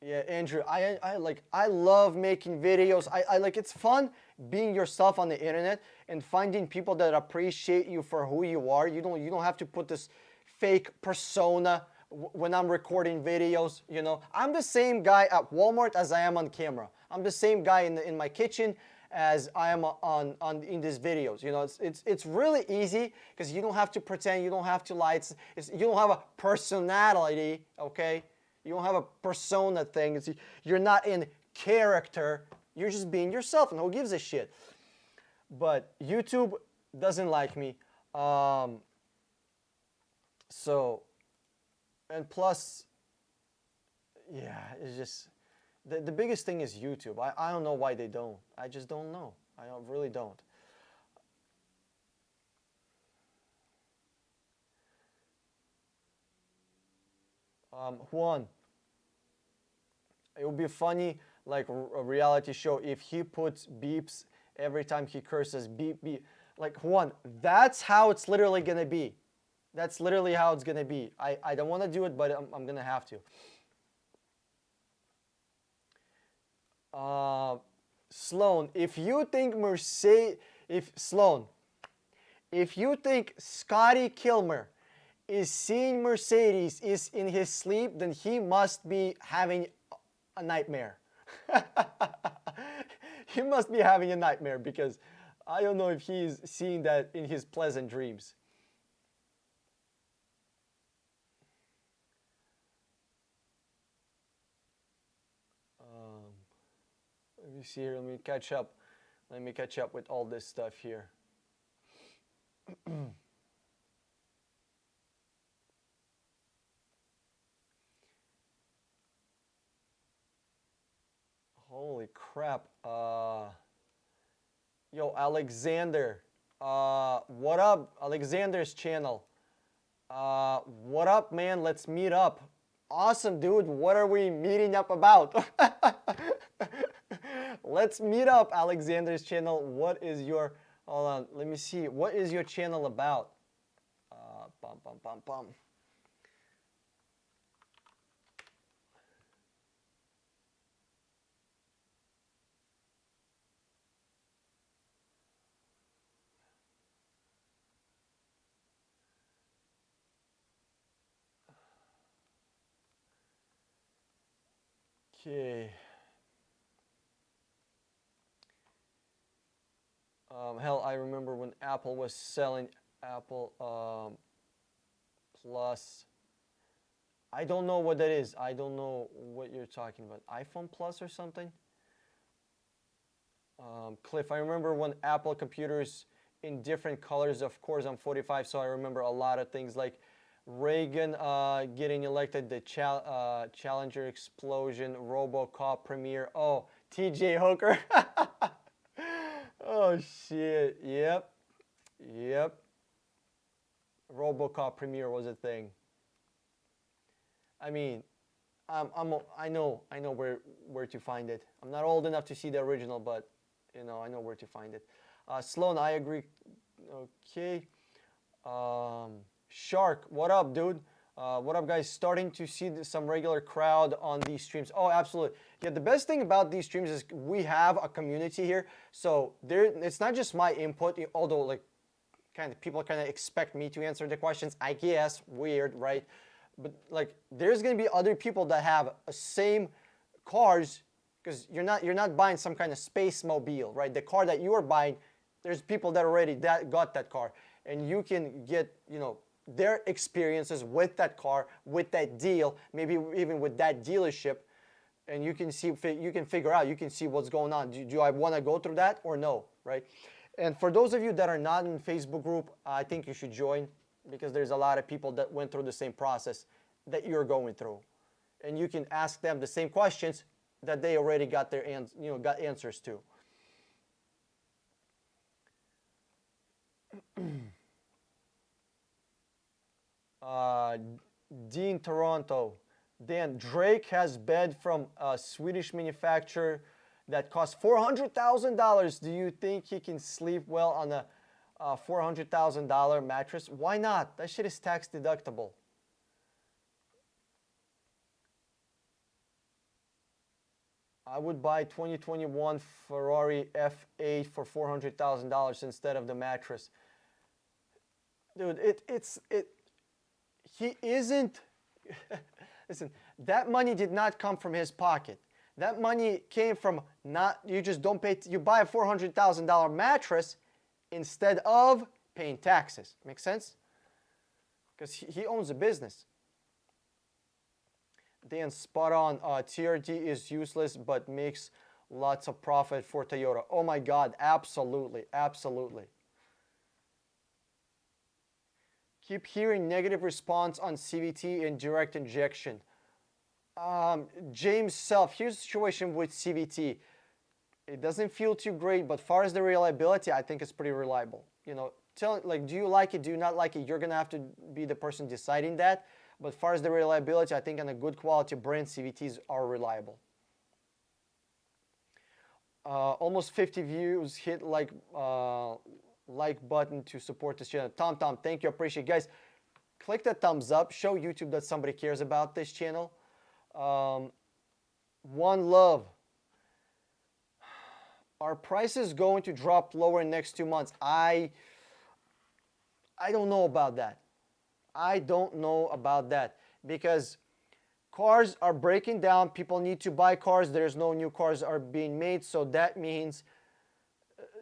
Yeah, Andrew, I love making videos. I like it's fun being yourself on the internet and finding people that appreciate you for who you are. You don't have to put this fake persona when I'm recording videos, you know. I'm the same guy at Walmart as I am on camera. I'm the same guy in my kitchen as I am on in these videos. You know, it's really easy because you don't have to pretend, you don't have to lie. You don't have a personality, okay? You don't have a persona thing. You're not in character. You're just being yourself, and who gives a shit? But YouTube doesn't like me. So, and plus, yeah, it's just the biggest thing is YouTube. I don't know why they don't. I just don't know. Really don't. Juan, it would be funny, like a reality show, if he puts beeps every time he curses. Beep, beep. Like, Juan, that's how it's literally going to be. That's literally how it's going to be. I don't want to do it, but I'm going to have to. Sloan, if you think Sloan, if you think Scotty Kilmer is seeing Mercedes is in his sleep, then he must be having a nightmare. He must be having a nightmare because I don't know if he's seeing that in his pleasant dreams. Let me see here. Let me catch up. Let me catch up with all this stuff here. Holy crap. Yo, Alexander. What up? Alexander's channel. What up, man? Let's meet up. Awesome, dude. What are we meeting up about? Let's meet up, Alexander's channel. What is your... Hold on. Let me see. What is your channel about? Pom, pom, pom, pom. Okay. Hell, I remember when Apple was selling Apple Plus. I don't know what that is. I don't know what you're talking about. iPhone Plus or something? Cliff, I remember when Apple computers in different colors. Of course, I'm 45, so I remember a lot of things like Reagan getting elected, the Challenger explosion, RoboCop premiere. Oh, TJ Hooker. Oh shit. Yep. Yep. RoboCop premiere was a thing. I mean, I know where to find it. I'm not old enough to see the original, but you know I know where to find it. Sloan, I agree. Okay. Shark, what up, dude? What up, guys? Starting to see some regular crowd on these streams. Oh, absolutely. Yeah, the best thing about these streams is we have a community here. So it's not just my input, although like people kind of expect me to answer the questions. I guess weird, right? But like there's gonna be other people that have same cars because you're not buying some kind of space mobile, right? The car that you are buying, there's people that already got that car, and you can get their experiences with that car, with that deal, maybe even with that dealership, and you can figure out, you can see what's going on. Do I want to go through that or no, right? And for those of you that are not in Facebook group, I think you should join because there's a lot of people that went through the same process that you're going through, and you can ask them the same questions that they already got got answers to. Dean Toronto. Dan, Drake has bed from a Swedish manufacturer that costs $400,000. Do you think he can sleep well on a $400,000 mattress? Why not? That shit is tax deductible. I would buy 2021 Ferrari F8 for $400,000 instead of the mattress. Dude, he isn't, listen, that money did not come from his pocket. That money came from you just don't pay, you buy a $400,000 mattress instead of paying taxes. Make sense? Because he owns a business. Dan, spot on. TRD is useless but makes lots of profit for Toyota. Oh my God, absolutely, absolutely. Keep hearing negative response on CVT and direct injection. James Self, here's the situation with CVT. It doesn't feel too great, but far as the reliability, I think it's pretty reliable. You know, do you like it? Do you not like it? You're gonna have to be the person deciding that. But far as the reliability, I think on a good quality brand, CVTs are reliable. Almost 50 views. Hit like button to support this channel. Tom, thank you. Appreciate it. Guys, click that thumbs up. Show YouTube that somebody cares about this channel. One love. Are prices going to drop lower in the next 2 months? I don't know about that. I don't know about that because cars are breaking down. People need to buy cars. There's no new cars are being made. So that means,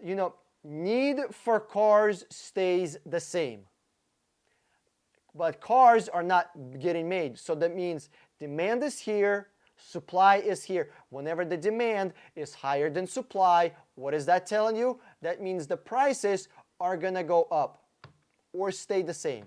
you know, need for cars stays the same. But cars are not getting made. So that means demand is here, supply is here. Whenever the demand is higher than supply, what is that telling you? That means the prices are going to go up or stay the same.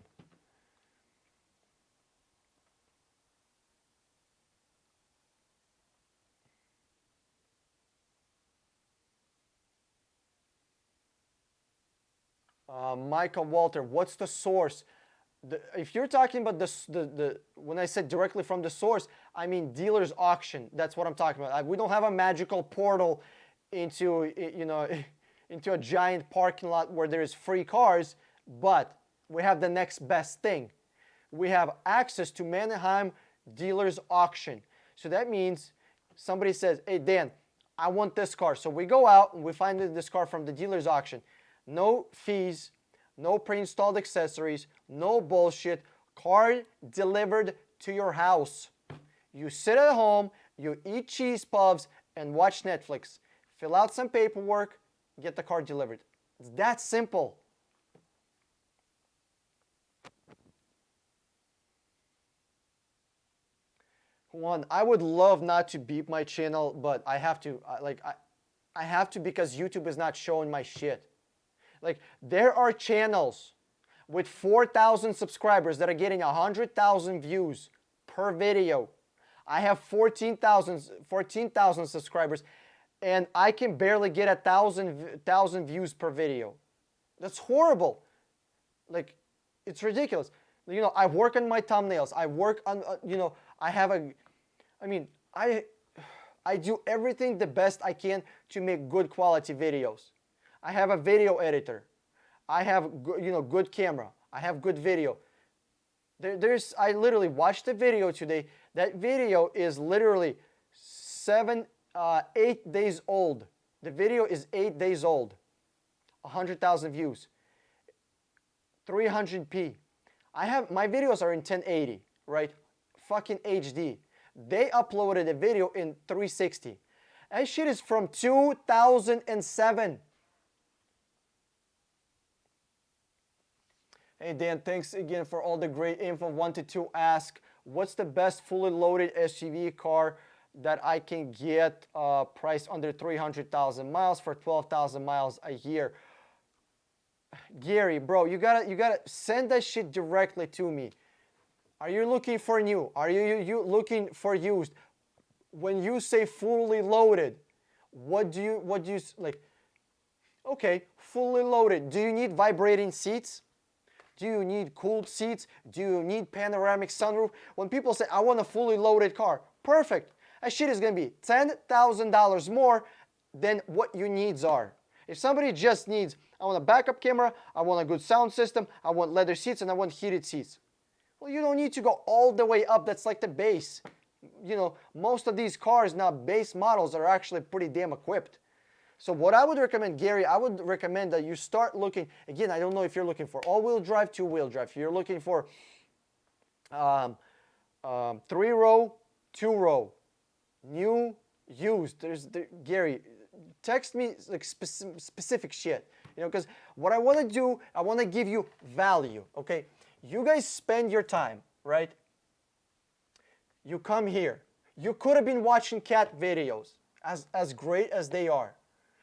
Michael Walter, what's the source? If you're talking about when I said directly from the source, I mean dealer's auction. That's what I'm talking about. We don't have a magical portal into, you know, into a giant parking lot where there is free cars, but we have the next best thing. We have access to Manheim dealer's auction. So that means somebody says, hey, Dan, I want this car. So we go out and we find this car from the dealer's auction. No fees, no pre-installed accessories, no bullshit. Car delivered to your house. You sit at home, you eat cheese puffs, and watch Netflix. Fill out some paperwork, get the car delivered. It's that simple. One, I would love not to beep my channel, but I have to. I have to because YouTube is not showing my shit. Like, there are channels with 4,000 subscribers that are getting 100,000 views per video. I have 14,000 subscribers, and I can barely get 1,000 views per video. That's horrible. Like, it's ridiculous. You know, I work on my thumbnails. I work on, you know, I do everything the best I can to make good quality videos. I have a video editor. I have, you know, good camera. I have good video. I literally watched the video today. That video is literally 8 days old. The video is 8 days old. 100,000 views. 300p. My videos are in 1080, right? Fucking HD. They uploaded a video in 360. That shit is from 2007. Hey Dan, thanks again for all the great info. Wanted to ask, what's the best fully loaded SUV car that I can get priced under 300,000 miles for 12,000 miles a year? Gary, bro, you gotta send that shit directly to me. Are you looking for new? Are you looking for used? When you say fully loaded, what do you like? Okay, fully loaded. Do you need vibrating seats? Do you need cooled seats? Do you need panoramic sunroof? When people say, I want a fully loaded car, perfect. That shit is going to be $10,000 more than what your needs are. If somebody just needs, I want a backup camera, I want a good sound system, I want leather seats, and I want heated seats. Well, you don't need to go all the way up. That's like the base. You know, most of these cars now, base models, are actually pretty damn equipped. So what I would recommend, Gary, I would recommend that you start looking, again, I don't know if you're looking for all-wheel drive, two-wheel drive. If you're looking for 3-row, 2-row, new, used. Gary, text me like specific shit. You know, because what I want to do, I want to give you value, okay? You guys spend your time, right? You come here. You could have been watching cat videos, as great as they are.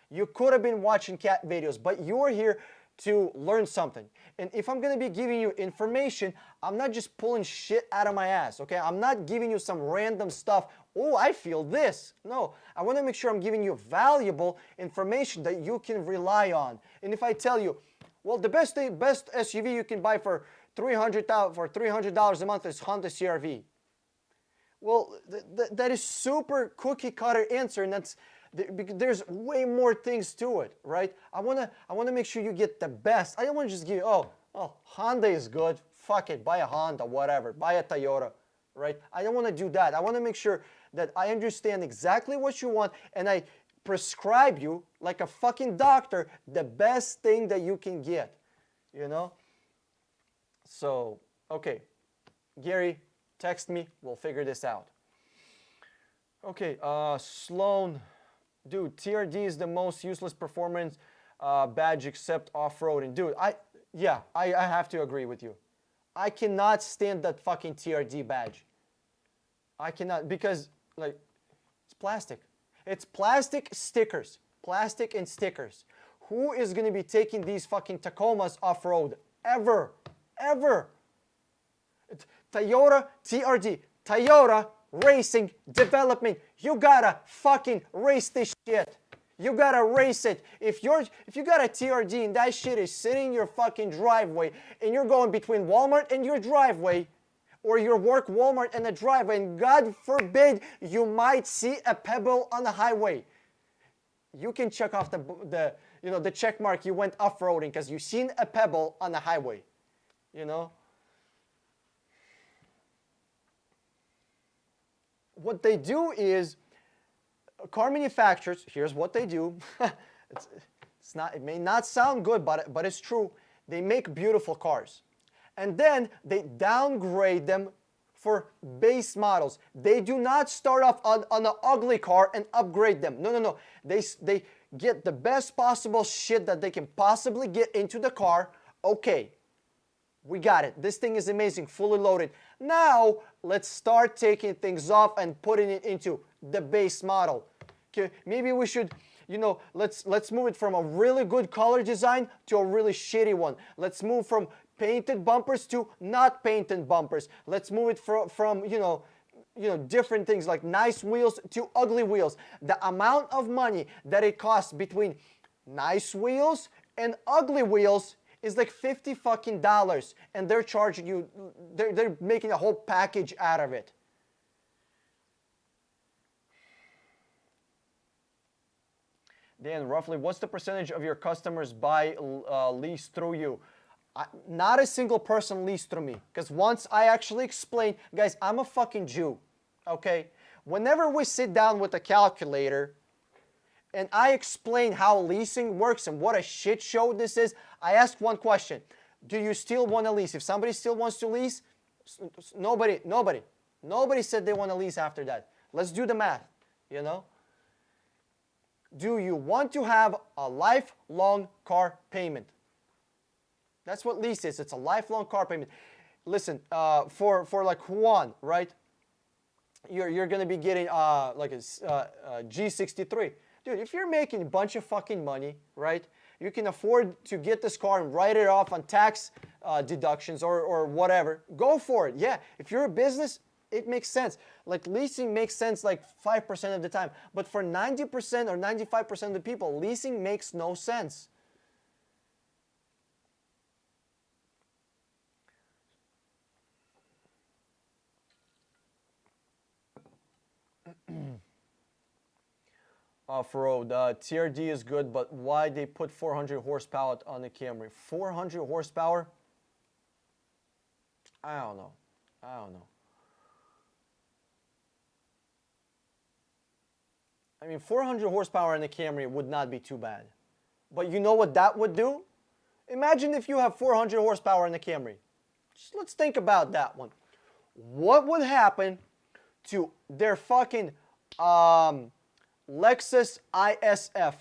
You could have been watching cat videos, but you're here to learn something. And if I'm going to be giving you information, I'm not just pulling shit out of my ass, okay? I'm not giving you some random stuff. Oh, I feel this. No, I want to make sure I'm giving you valuable information that you can rely on. And if I tell you, well, the best SUV you can buy for $300 a month is Honda CR-V. Well, that is super cookie cutter answer, and there's way more things to it, right? I wanna make sure you get the best. I don't want to just give you, oh, Honda is good. Fuck it, buy a Honda, whatever. Buy a Toyota, right? I don't want to do that. I want to make sure that I understand exactly what you want, and I prescribe you like a fucking doctor the best thing that you can get, you know? So, okay, Gary, text me. We'll figure this out. Okay, Sloan. Dude, TRD is the most useless performance badge except off-roading. Dude, I have to agree with you. I cannot stand that fucking TRD badge. I cannot, because, like, it's plastic. It's plastic stickers. Plastic and stickers. Who is going to be taking these fucking Tacomas off-road? Ever. Ever. Toyota TRD. Toyota Racing Development. You gotta fucking race this shit. You gotta race it. If you got a TRD and that shit is sitting in your fucking driveway and you're going between Walmart and your driveway, or your work Walmart and a driveway, and God forbid you might see a pebble on the highway, you can check off the check mark you went off-roading because you seen a pebble on the highway. You know? What they do is, car manufacturers, here's what they do. It may not sound good, but it's true. They make beautiful cars. And then they downgrade them for base models. They do not start off on an ugly car and upgrade them. No. They get the best possible shit that they can possibly get into the car. Okay, we got it. This thing is amazing, fully loaded. Now, let's start taking things off and putting it into the base model. Okay, maybe we should, let's move it from a really good color design to a really shitty one. Let's move from painted bumpers to not painted bumpers. Let's move it from different things like nice wheels to ugly wheels. The amount of money that it costs between nice wheels and ugly wheels is like $50 fucking dollars, and they're charging you, they're making a whole package out of it. Dan, roughly what's the percentage of your customers buy lease through you? Not a single person leased through me, because once I actually explain, guys, I'm a fucking Jew, okay? Whenever we sit down with a calculator and I explain how leasing works and what a shit show this is, I ask one question. Do you still want to lease? If somebody still wants to lease, nobody said they want to lease after that. Let's do the math, you know? Do you want to have a lifelong car payment? That's what lease is. It's a lifelong car payment. Listen, for like Juan, right? You're going to be getting like a G63. Dude, if you're making a bunch of fucking money, right? You can afford to get this car and write it off on tax deductions or whatever. Go for it. Yeah, if you're a business, it makes sense. Like leasing makes sense like 5% of the time. But for 90% or 95% of the people, leasing makes no sense. Off-road. TRD is good, but why they put 400 horsepower on the Camry? 400 horsepower? I don't know. I don't know. I mean, 400 horsepower in the Camry would not be too bad. But you know what that would do? Imagine if you have 400 horsepower in the Camry. Just let's think about that one. What would happen to their fucking Lexus ISF?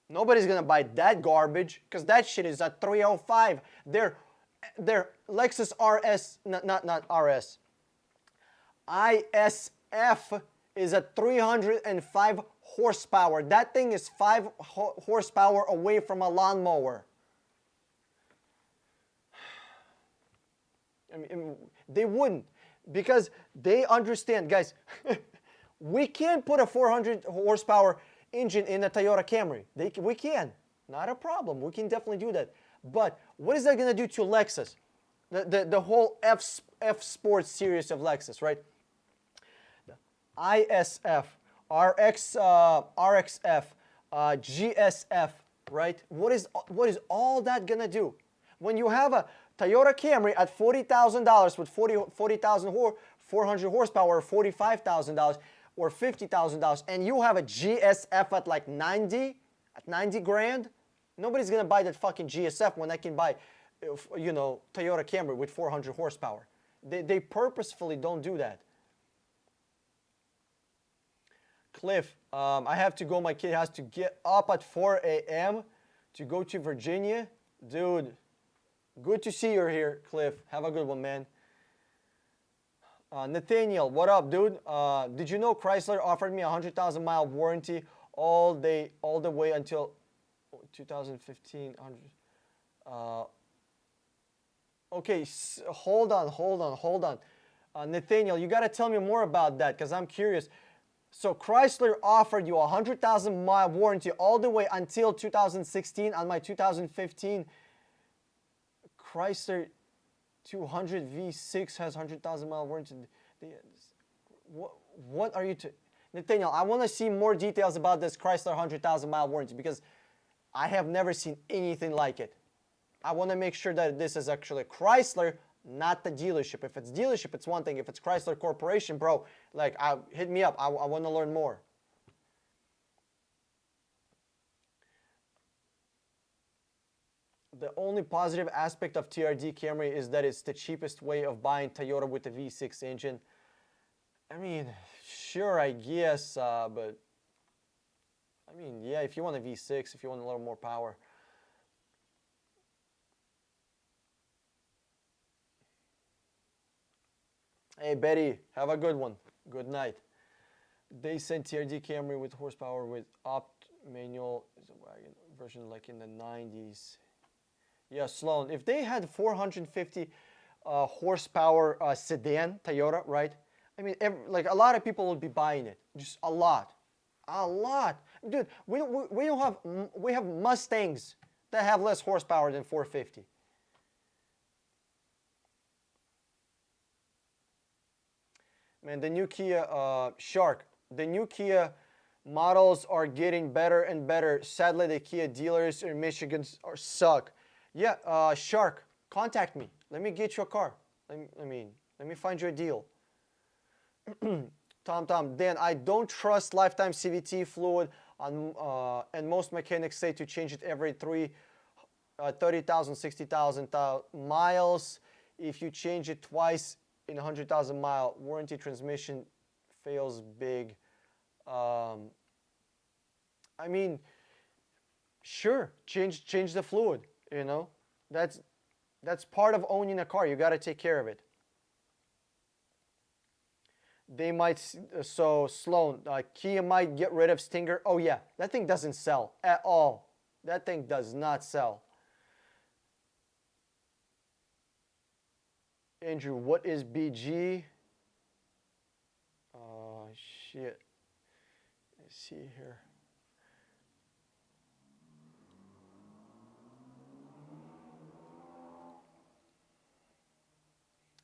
Nobody's gonna buy that garbage because that shit is a 305. Their Lexus RS, not RS. ISF is a 305 horsepower. That thing is 5 horsepower away from a lawnmower. I mean, they wouldn't, because they understand, guys. We can put a 400 horsepower engine in a Toyota Camry. We can, not a problem. We can definitely do that. But what is that going to do to Lexus? The whole F Sports series of Lexus, right? The ISF, RXF, GSF, right? What is all that going to do? When you have a Toyota Camry at $40,000 with 400 horsepower, or $45,000 or $50,000, and you have a GSF at like 90 grand, nobody's gonna buy that fucking GSF when I can buy, you know, Toyota Camry with 400 horsepower. They purposefully don't do that. Cliff, I have to go. My kid has to get up at 4 a.m. to go to Virginia. Dude, good to see you here, Cliff. Have a good one, man. Nathaniel, what up, dude? Did you know Chrysler offered me a 100,000 mile warranty all the way until 2015? Okay, hold on. Nathaniel, you got to tell me more about that because I'm curious. So Chrysler offered you a 100,000 mile warranty all the way until 2016 on my 2015 Chrysler 200 V6 has 100,000 mile warranty. What are you Nathaniel, I want to see more details about this Chrysler 100,000 mile warranty because I have never seen anything like it. I want to make sure that this is actually Chrysler, not the dealership. If it's dealership, it's one thing. If it's Chrysler Corporation, bro, like, hit me up. I want to learn more. The only positive aspect of TRD Camry is that it's the cheapest way of buying Toyota with a V6 engine. I mean, sure, I guess, but I mean, yeah, if you want a V6, if you want a little more power. Hey, Betty, have a good one. Good night. They sent TRD Camry with horsepower with opt manual is a wagon version like in the 90s. Yeah, Sloan, if they had 450 horsepower sedan Toyota, right? I mean, like a lot of people would be buying it. Just a lot. Dude, we have Mustangs that have less horsepower than 450. Man, the new Kia Shark, the new Kia models are getting better and better. Sadly, the Kia dealers in Michigan suck. Yeah, Shark, contact me. Let me get you a car. Let me find you a deal. Tom, Dan, I don't trust lifetime CVT fluid on, and most mechanics say to change it every 30,000, 60,000 miles. If you change it twice in 100,000 mile warranty, transmission fails big. I mean, sure, change the fluid. You know, that's part of owning a car. You got to take care of it. They might, so Sloan, Kia might get rid of Stinger. Oh yeah, that thing doesn't sell at all. That thing does not sell. Andrew, what is BG? Shit. Let's see here.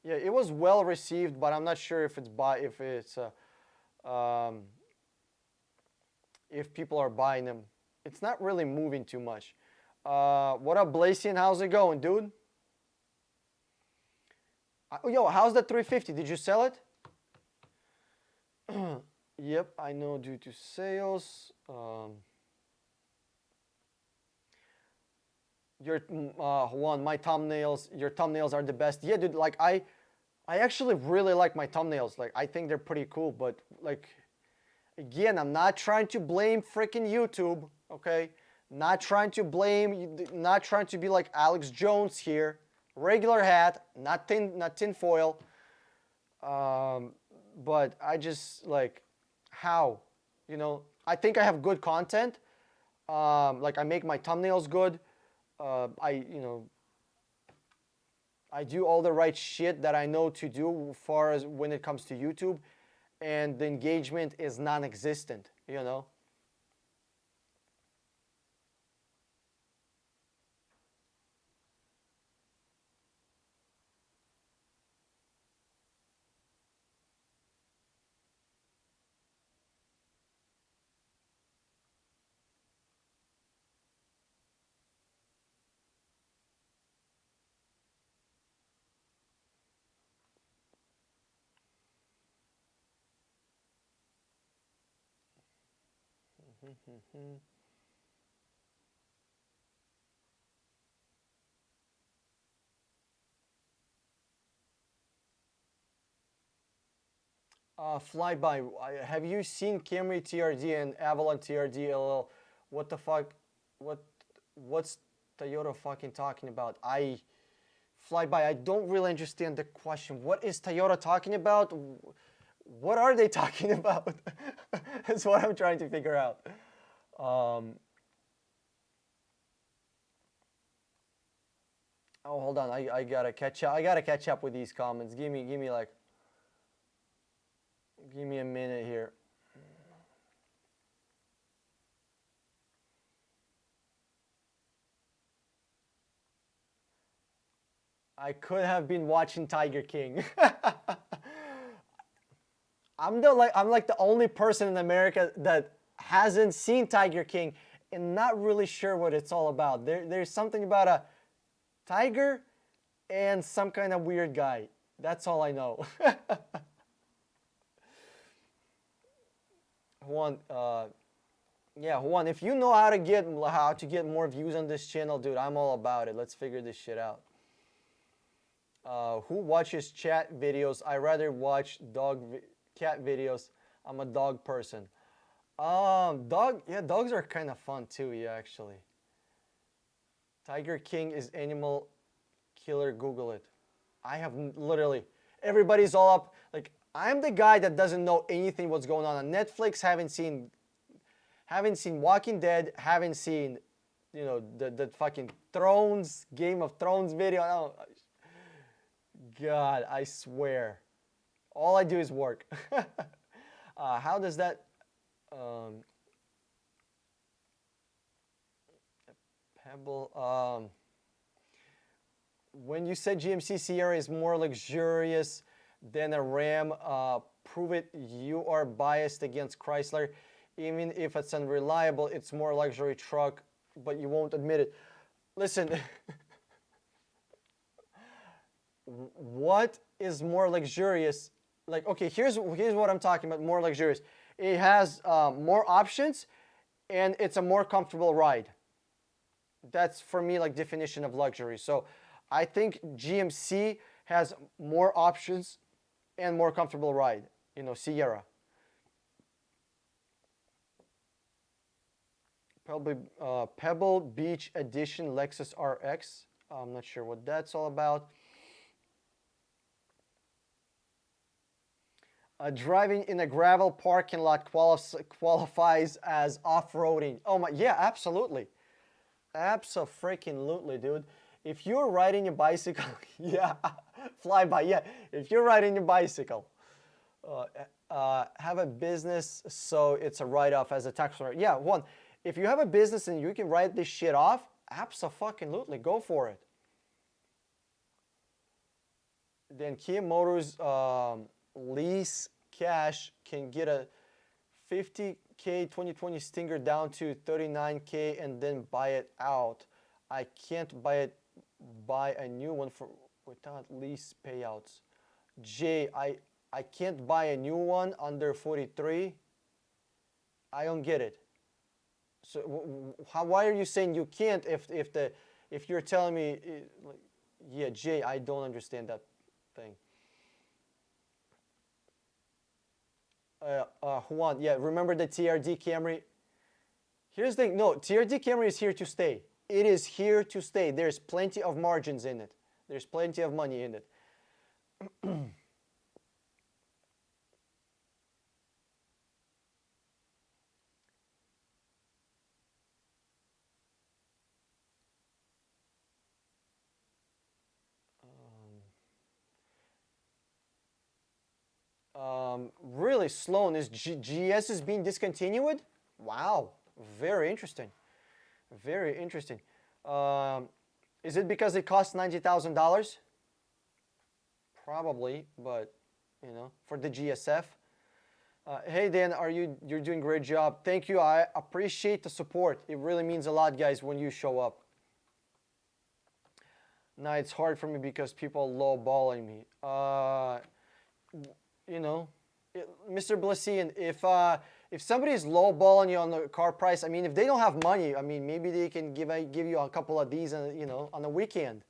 Yeah, it was well received, but I'm not sure if it's Um, if people are buying them, it's not really moving too much. What up, Blazian? How's it going, dude? Yo, how's the 350? Did you sell it? Yep, I know due to sales. Juan, my thumbnails, your thumbnails are the best. Yeah, dude, like I actually really like my thumbnails. Like I think they're pretty cool, but like again, I'm not trying to blame freaking YouTube, okay? Not trying to blame, not trying to be like Alex Jones here. Regular hat, not tin foil. But I just like how, you know, I think I have good content. Like I make my thumbnails good. I do all the right shit that I know to do as far as when it comes to YouTube, and the engagement is non-existent, you know. Flyby, have you seen Camry TRD and Avalon TRD LL? What the fuck? What? What's Toyota fucking talking about? Flyby, I don't really understand the question. What is Toyota talking about? What are they talking about? That's what I'm trying to figure out. Oh, hold on. I gotta catch up. I gotta catch up with these comments. Give me a minute here. I could have been watching Tiger King. I'm like the only person in America that hasn't seen Tiger King and not really sure what it's all about. There's something about a tiger and some kind of weird guy. That's all I know. Juan, yeah, Juan, if you know how to get more views on this channel, dude, I'm all about it. Let's figure this shit out. Who watches chat videos? I rather watch cat videos. I'm a dog person. Dogs are kind of fun too, yeah, actually. Tiger King is animal killer, Google it. I have literally, everybody's all up, like, I'm the guy that doesn't know anything what's going on Netflix, haven't seen Walking Dead, haven't seen, you know, the fucking Game of Thrones video. Oh, God, I swear. All I do is work. How does that... Pebble... when you said GMC Sierra is more luxurious than a Ram, prove it. You are biased against Chrysler. Even if it's unreliable, it's more luxury truck, but you won't admit it. Listen... What is more luxurious? Like, okay, here's what I'm talking about, more luxurious. It has more options, and it's a more comfortable ride. That's, for me, like, definition of luxury. So I think GMC has more options and more comfortable ride, you know, Sierra. Pebble Beach Edition Lexus RX. I'm not sure what that's all about. Driving in a gravel parking lot qualifies as off-roading. Oh my, yeah, absolutely. Abso-freaking-lutely, dude. If you're riding your bicycle, yeah, flyby, yeah. If you're riding your bicycle, have a business so it's a write-off as a tax write. Yeah, one, if you have a business and you can write this shit off, abso-fucking-lutely, go for it. Then Kia Motors lease cash can get a 50K 2020 Stinger down to 39K and then buy it out. I can't buy a new one without lease payouts. Jay, I can't buy a new one under 43. I don't get it. So why are you saying you can't if you're telling me like, yeah, Jay, I don't understand that thing. Juan, yeah, remember the TRD Camry? Here's the thing, no, TRD Camry is here to stay. It is here to stay. There's plenty of margins in it. There's plenty of money in it. Really, Sloan, is GS is being discontinued? Wow, very interesting. Very interesting. Is it because it costs $90,000? Probably, but you know, for the GSF. Hey Dan, you're doing a great job. Thank you. I appreciate the support. It really means a lot, guys, when you show up. Now it's hard for me because people lowballing me. You know, Mr. Blasian, if somebody is lowballing you on the car price, I mean, if they don't have money, I mean, maybe they can give you a couple of these, you know, on the weekend.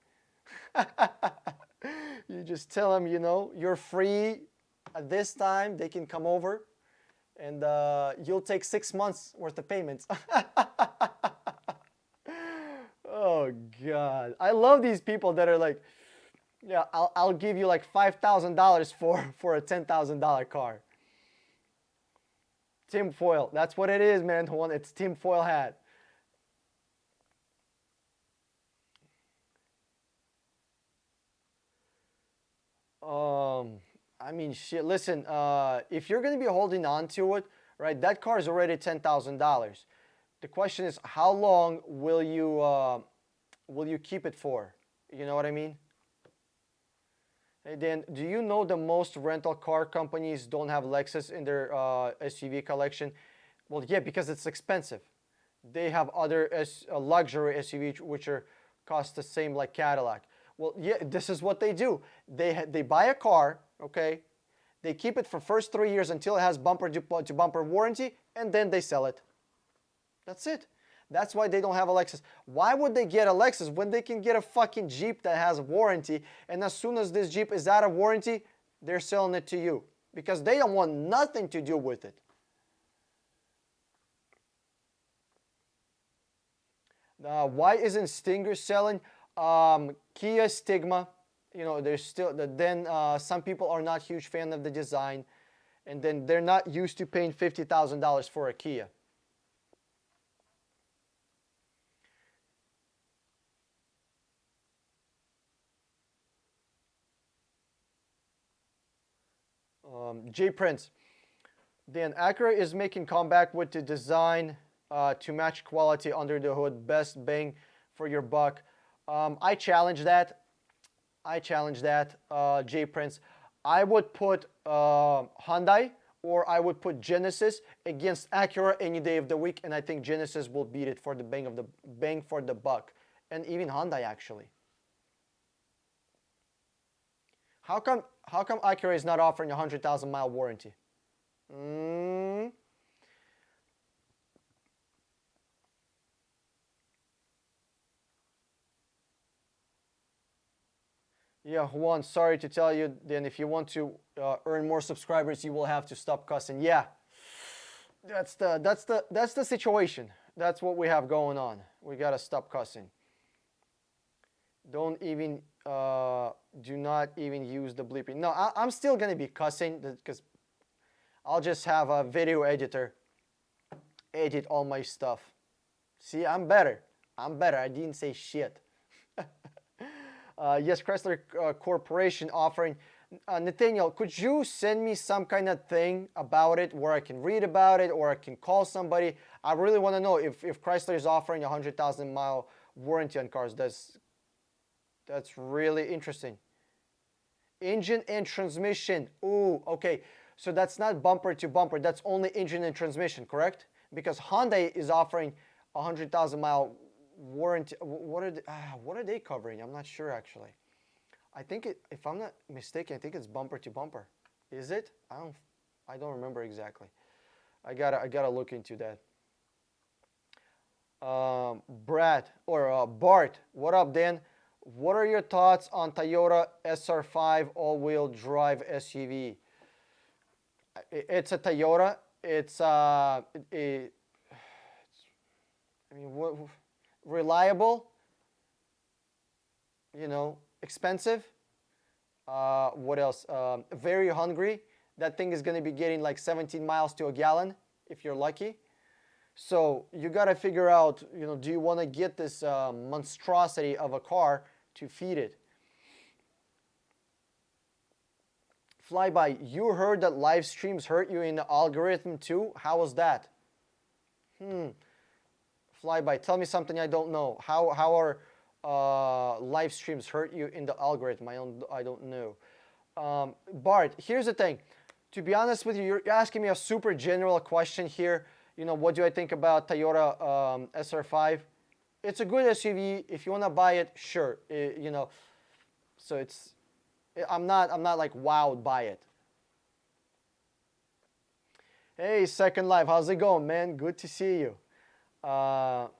You just tell them, you know, you're free at this time. They can come over, and you'll take 6 months worth of payments. Oh God, I love these people that are like, yeah, I'll give you like $5,000 for a $10,000 car. Tim foil, that's what it is, man. It's Tim foil hat. I mean, shit. Listen, if you're gonna be holding on to it, right? That car is already $10,000. The question is, how long will you keep it for? You know what I mean? Hey Dan, do you know the most rental car companies don't have Lexus in their SUV collection? Well, yeah, because it's expensive. They have other luxury SUVs which cost the same like Cadillac. Well, yeah, this is what they do. They buy a car, okay? They keep it for first 3 years until it has bumper to bumper warranty, and then they sell it. That's it. That's why they don't have a Lexus. Why would they get a Lexus when they can get a fucking Jeep that has a warranty, and as soon as this Jeep is out of warranty, they're selling it to you because they don't want nothing to do with it. Why isn't Stinger selling? Kia Stigma, you know, there's still, then some people are not huge fan of the design, and then they're not used to paying $50,000 for a Kia. J Prince, Dan, Acura is making comeback with the design to match quality under the hood, best bang for your buck. I challenge that. J Prince. I would put Hyundai or I would put Genesis against Acura any day of the week, and I think Genesis will beat it for the bang for the buck, and even Hyundai actually. How come Acura is not offering a 100,000 mile warranty? Yeah, Juan, sorry to tell you, then if you want to earn more subscribers, you will have to stop cussing. Yeah, that's the situation. That's what we have going on. We gotta stop cussing. Don't even do not even use the bleeping. No, I'm still gonna be cussing because I'll just have a video editor edit all my stuff. See, I'm better. I didn't say shit. Yes, Chrysler Corporation offering. Nathaniel, could you send me some kind of thing about it where I can read about it or I can call somebody? I really want to know if Chrysler is offering a 100,000 mile warranty on cars. That's really interesting. Engine and transmission. Ooh, okay. So that's not bumper to bumper. That's only engine and transmission, correct? Because Hyundai is offering 100,000-mile warranty. What are they covering? I'm not sure actually. I think if I'm not mistaken, I think it's bumper to bumper. Is it? I don't remember exactly. I gotta look into that. Brad or Bart, what up, Dan? What are your thoughts on Toyota SR5 all-wheel drive SUV? It's a Toyota. It's I mean, reliable. You know, expensive. What else? Very hungry. That thing is going to be getting like 17 miles to a gallon if you're lucky. So you got to figure out, you know, do you want to get this monstrosity of a car to feed it? Flyby, you heard that live streams hurt you in the algorithm too? How was that? Flyby, tell me something I don't know. How are live streams hurt you in the algorithm? I don't know. Bart, here's the thing. To be honest with you, you're asking me a super general question here. You know, what do I think about Toyota SR5? It's a good SUV. If you want to buy it, sure. You know, so I'm not like wowed by it. Hey, Second Life, how's it going, man? Good to see you. Mr.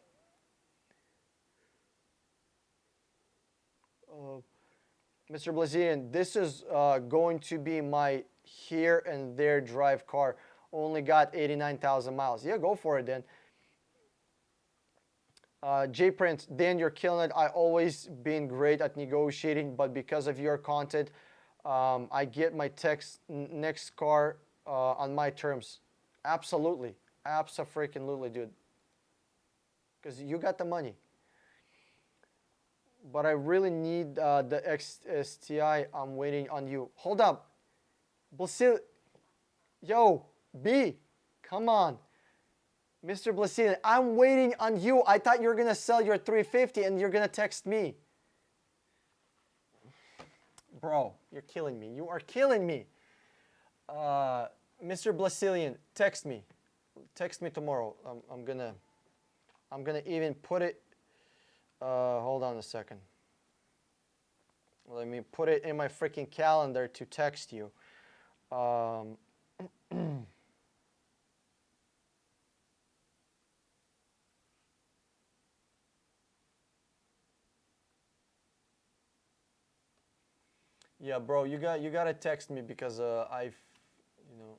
Blazinian, this is going to be my here and there drive car. Only got 89,000 miles. Yeah, go for it then. J Prince, Dan, you're killing it. I always been great at negotiating, but because of your content, I get my next car on my terms. Absolutely, abso-freaking-lutely, dude. Because you got the money. But I really need the XSTI. I'm waiting on you. Hold up. Yo, B, come on. Mr. Blasian, I'm waiting on you. I thought you were going to sell your 350 and you're going to text me. Bro, you're killing me. You are killing me. Mr. Blasilian, text me. Text me tomorrow. I'm gonna even put it. Hold on a second. Let me put it in my freaking calendar to text you. Yeah, bro, you gotta text me because I've, you know.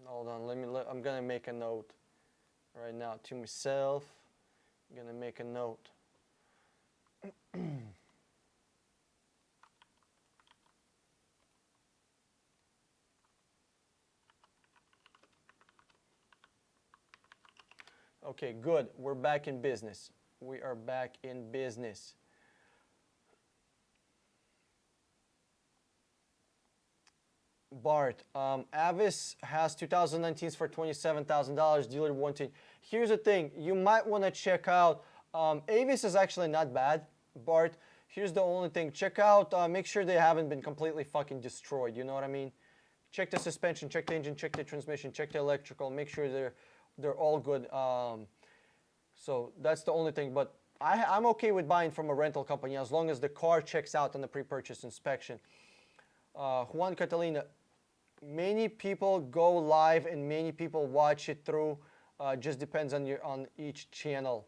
Hold on, I'm gonna make a note right now to myself. I'm gonna make a note. Okay, good. We're back in business. We are back in business. Bart, Avis has 2019s for $27,000, dealer wanted. Here's the thing, you might want to check out, Avis is actually not bad, Bart. Here's the only thing, check out, make sure they haven't been completely fucking destroyed, you know what I mean? Check the suspension, check the engine, check the transmission, check the electrical, make sure they're all good. So that's the only thing, but I'm okay with buying from a rental company as long as the car checks out on the pre-purchase inspection. Juan Catalina, many people go live and many people watch it through. Just depends on each channel.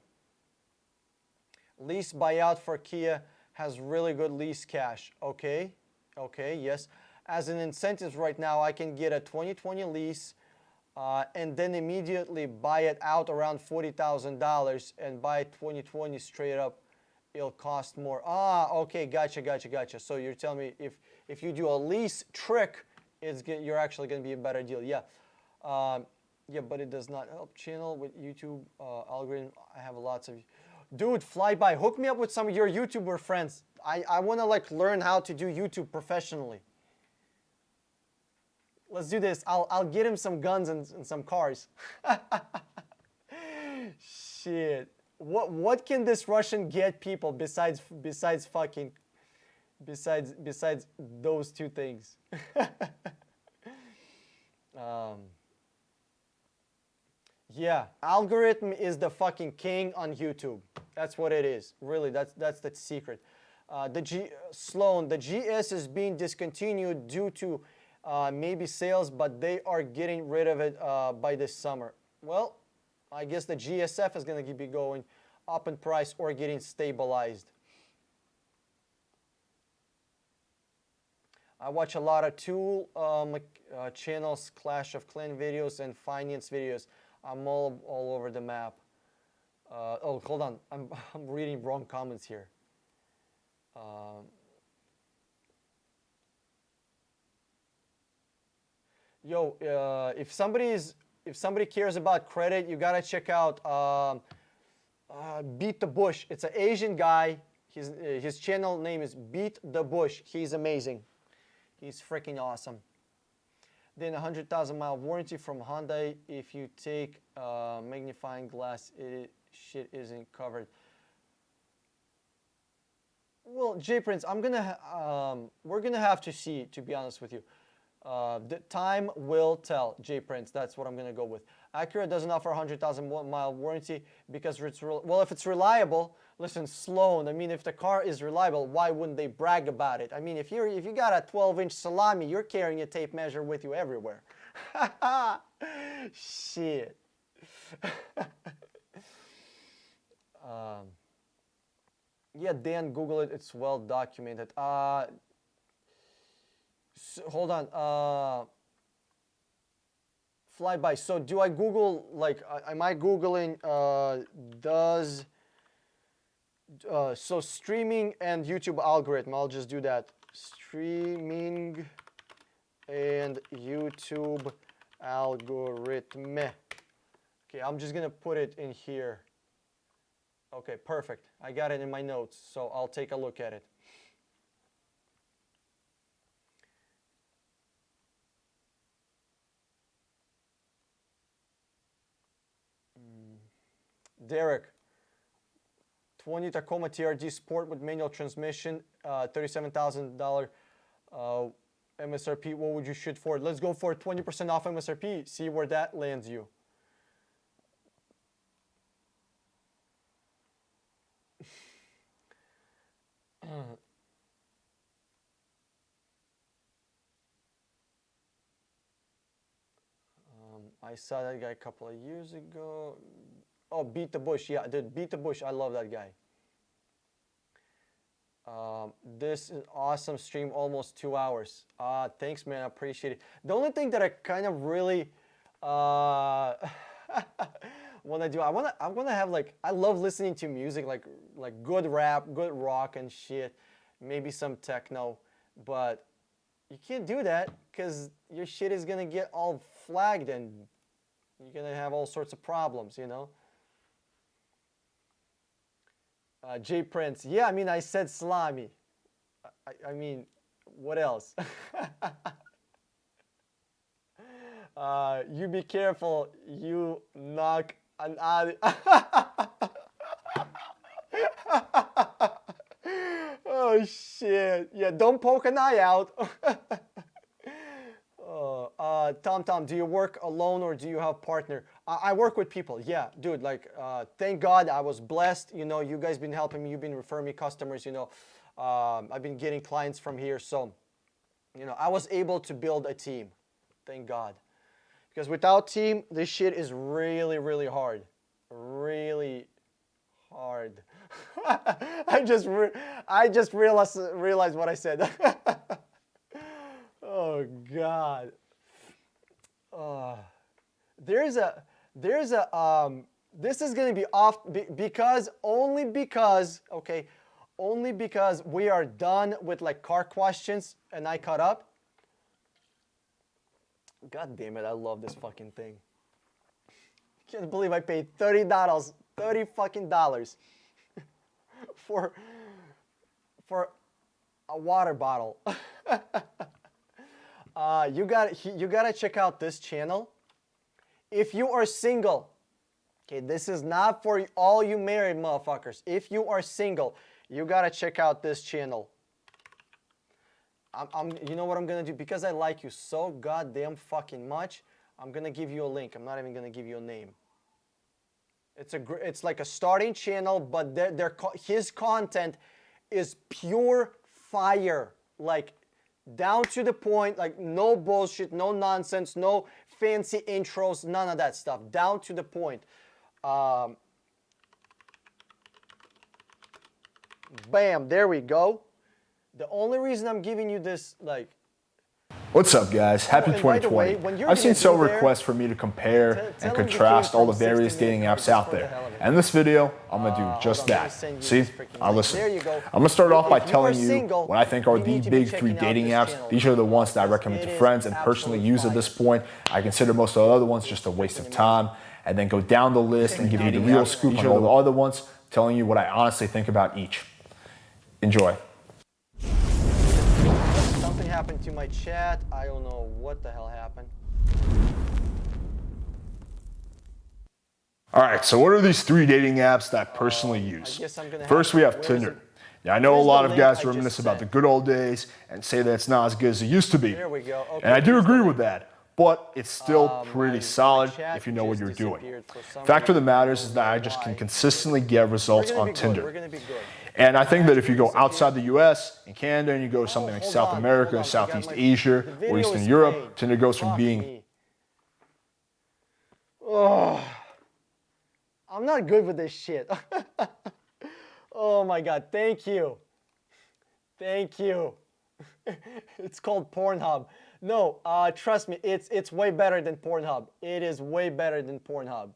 Lease buyout for Kia has really good lease cash. Okay, yes. As an incentive right now, I can get a 2020 lease and then immediately buy it out around $40,000 and buy 2020 straight up. It'll cost more. Okay, gotcha. So you're telling me if you do a lease trick, you're actually going to be a better deal. Yeah. Yeah, but it does not help channel with YouTube algorithm. I have lots of... Dude, Flyby, hook me up with some of your YouTuber friends. I want to like learn how to do YouTube professionally. Let's do this. I'll get him some guns and some cars. Shit. What can this Russian get people besides those two things? Yeah, algorithm is the fucking king on YouTube. That's what it is. Really, that's the secret. Sloan, the GS is being discontinued due to maybe sales, but they are getting rid of it by this summer. Well, I guess the GSF is going to be going up in price or getting stabilized. I watch a lot of tool channels, Clash of Clans videos, and finance videos. I'm all over the map. Oh, hold on. I'm reading wrong comments here. If somebody cares about credit, you gotta check out Beat the Bush. It's an Asian guy. His channel name is Beat the Bush. He's amazing. He's freaking awesome. Then 100,000-mile warranty from Hyundai. If you take magnifying glass, shit isn't covered. Well, J Prince, we're gonna have to see. To be honest with you, the time will tell. J Prince, that's what I'm gonna go with. Acura doesn't offer 100,000-mile warranty because it's well, if it's reliable. Listen, Sloan. I mean, if the car is reliable, why wouldn't they brag about it? I mean, if you got a 12-inch salami, you're carrying a tape measure with you everywhere. Shit. Yeah, Dan, Google it. It's well documented. Hold on. Flyby. So do I Google, like, am I Googling so streaming and YouTube algorithm? I'll just do that. Streaming and YouTube algorithm. Okay, I'm just gonna put it in here. Okay, perfect. I got it in my notes, so I'll take a look at it. Derek, 20 Tacoma TRD Sport with manual transmission, $37,000 MSRP. What would you shoot for? Let's go for 20% off MSRP. See where that lands you. I saw that guy a couple of years ago. Oh, Beat the Bush. Yeah, dude, Beat the Bush. I love that guy. This is awesome stream, almost 2 hours. Thanks, man. I appreciate it. The only thing that I kind of really want to do, I want to have, like, I love listening to music, like good rap, good rock and shit, maybe some techno, but you can't do that because your shit is gonna get all flagged and you're gonna have all sorts of problems, you know. J Prince, yeah, I mean, I said salami. I mean, what else? You be careful, you knock an ad. Oh shit! Yeah, don't poke an eye out. Tom, do you work alone or do you have partner? I work with people. Yeah, dude. Like, thank God I was blessed. You know, you guys been helping me. You've been referring me customers. You know, I've been getting clients from here. So, you know, I was able to build a team. Thank God. Because without team, this shit is really, really hard. Really hard. I just realized what I said. Oh God. This is gonna be off only because we are done with like car questions and I caught up. God damn it, I love this fucking thing. Can't believe I paid $30 fucking dollars for a water bottle. You gotta check out this channel. If you are single, okay, this is not for all you married motherfuckers. If you are single, you gotta check out this channel. You know what I'm gonna do? Because I like you so goddamn fucking much, I'm gonna give you a link. I'm not even gonna give you a name. It's like a starting channel, but his content is pure fire, like down to the point, like no bullshit, no nonsense, no fancy intros, none of that stuff. Down to the point. Bam, there we go. The only reason I'm giving you this, like... What's up, guys? Happy 2020. Way, I've seen several requests for me to compare and contrast all the various dating apps out there. And in this video, I'm going to do just that. See? Listen. There you go. I'm going to start off by telling you what I think are the big 3 dating apps. These are the ones that I recommend to friends and personally use at this point. I consider most of the other ones just a waste of time. And then go down the list and give you the real scoop on all the other ones, telling you what I honestly think about each. Enjoy. Something happened to my chat. I don't know what the hell happened. All right, so what are these 3 dating apps that I personally use? First, we have Tinder. Yeah, I know a lot of guys reminisce about the good old days and say that it's not as good as it used to be. There we go. Okay, and I do agree with that, but it's still pretty solid if you know what you're doing. Fact of the matter is that I just can consistently get results on Tinder. We're gonna be good. And I think that if you go outside the US and Canada and you go to something like South America and Southeast Asia or Eastern Europe, Tinder goes from being... Oh, I'm not good with this shit. Oh my God, thank you. Thank you. It's called Pornhub. No, trust me, it's way better than Pornhub. It is way better than Pornhub.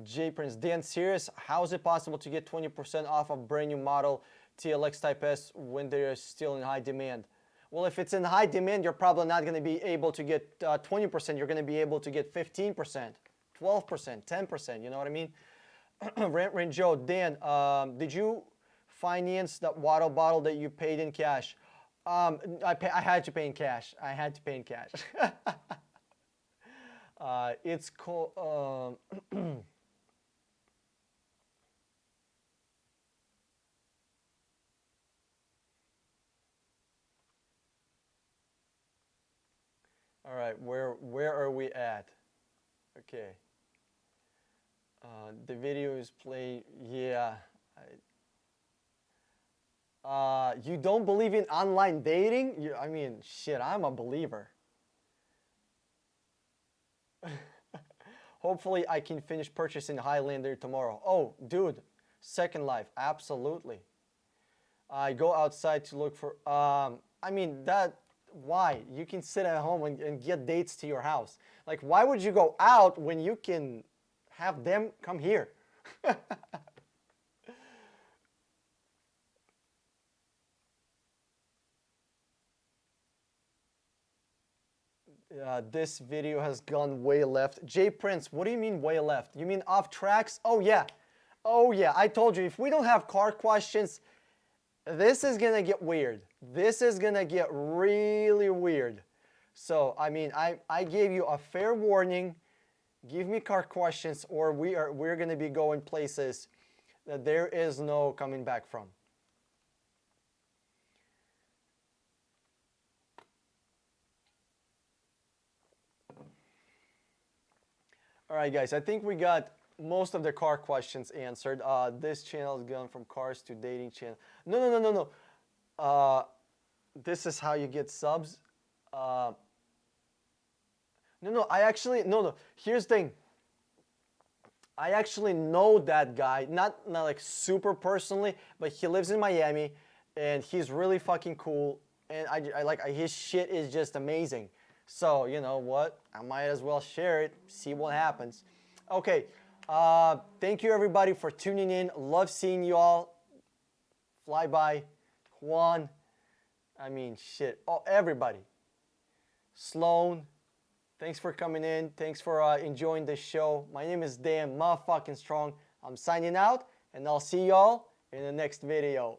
J Prince, Dan, serious? How is it possible to get 20% off a brand new model TLX Type S when they're still in high demand? Well, if it's in high demand, you're probably not going to be able to get 20%. You're going to be able to get 15%, 12%, 10%. You know what I mean? Rent Joe, Dan, did you finance that water bottle that you paid in cash? I had to pay in cash. I had to pay in cash. It's called... All right, where are we at? Okay. The video is playing. Yeah. You don't believe in online dating? I mean, shit, I'm a believer. Hopefully, I can finish purchasing Highlander tomorrow. Oh, dude, Second Life, absolutely. I go outside to look for. I mean that. Why? You can sit at home and get dates to your house. Like, why would you go out when you can have them come here? This video has gone way left. J Prince, what do you mean way left? You mean off tracks? Oh yeah. Oh yeah, I told you, if we don't have car questions, this is gonna get weird. This is gonna get really weird. So, I mean, I gave you a fair warning. Give me car questions or we're gonna be going places that there is no coming back from. All right, guys, I think we got most of the car questions answered. This channel has gone from cars to dating channel. No. This is how you get subs. No, here's the thing. I actually know that guy, not like super personally, but he lives in Miami, and he's really fucking cool, and I like his shit is just amazing. So, you know what? I might as well share it, see what happens. Okay, thank you everybody for tuning in. Love seeing you all. Flyby, Juan, I mean, shit. Oh, everybody. Sloan, thanks for coming in. Thanks for enjoying this show. My name is Dan motherfucking Strong. I'm signing out, and I'll see y'all in the next video.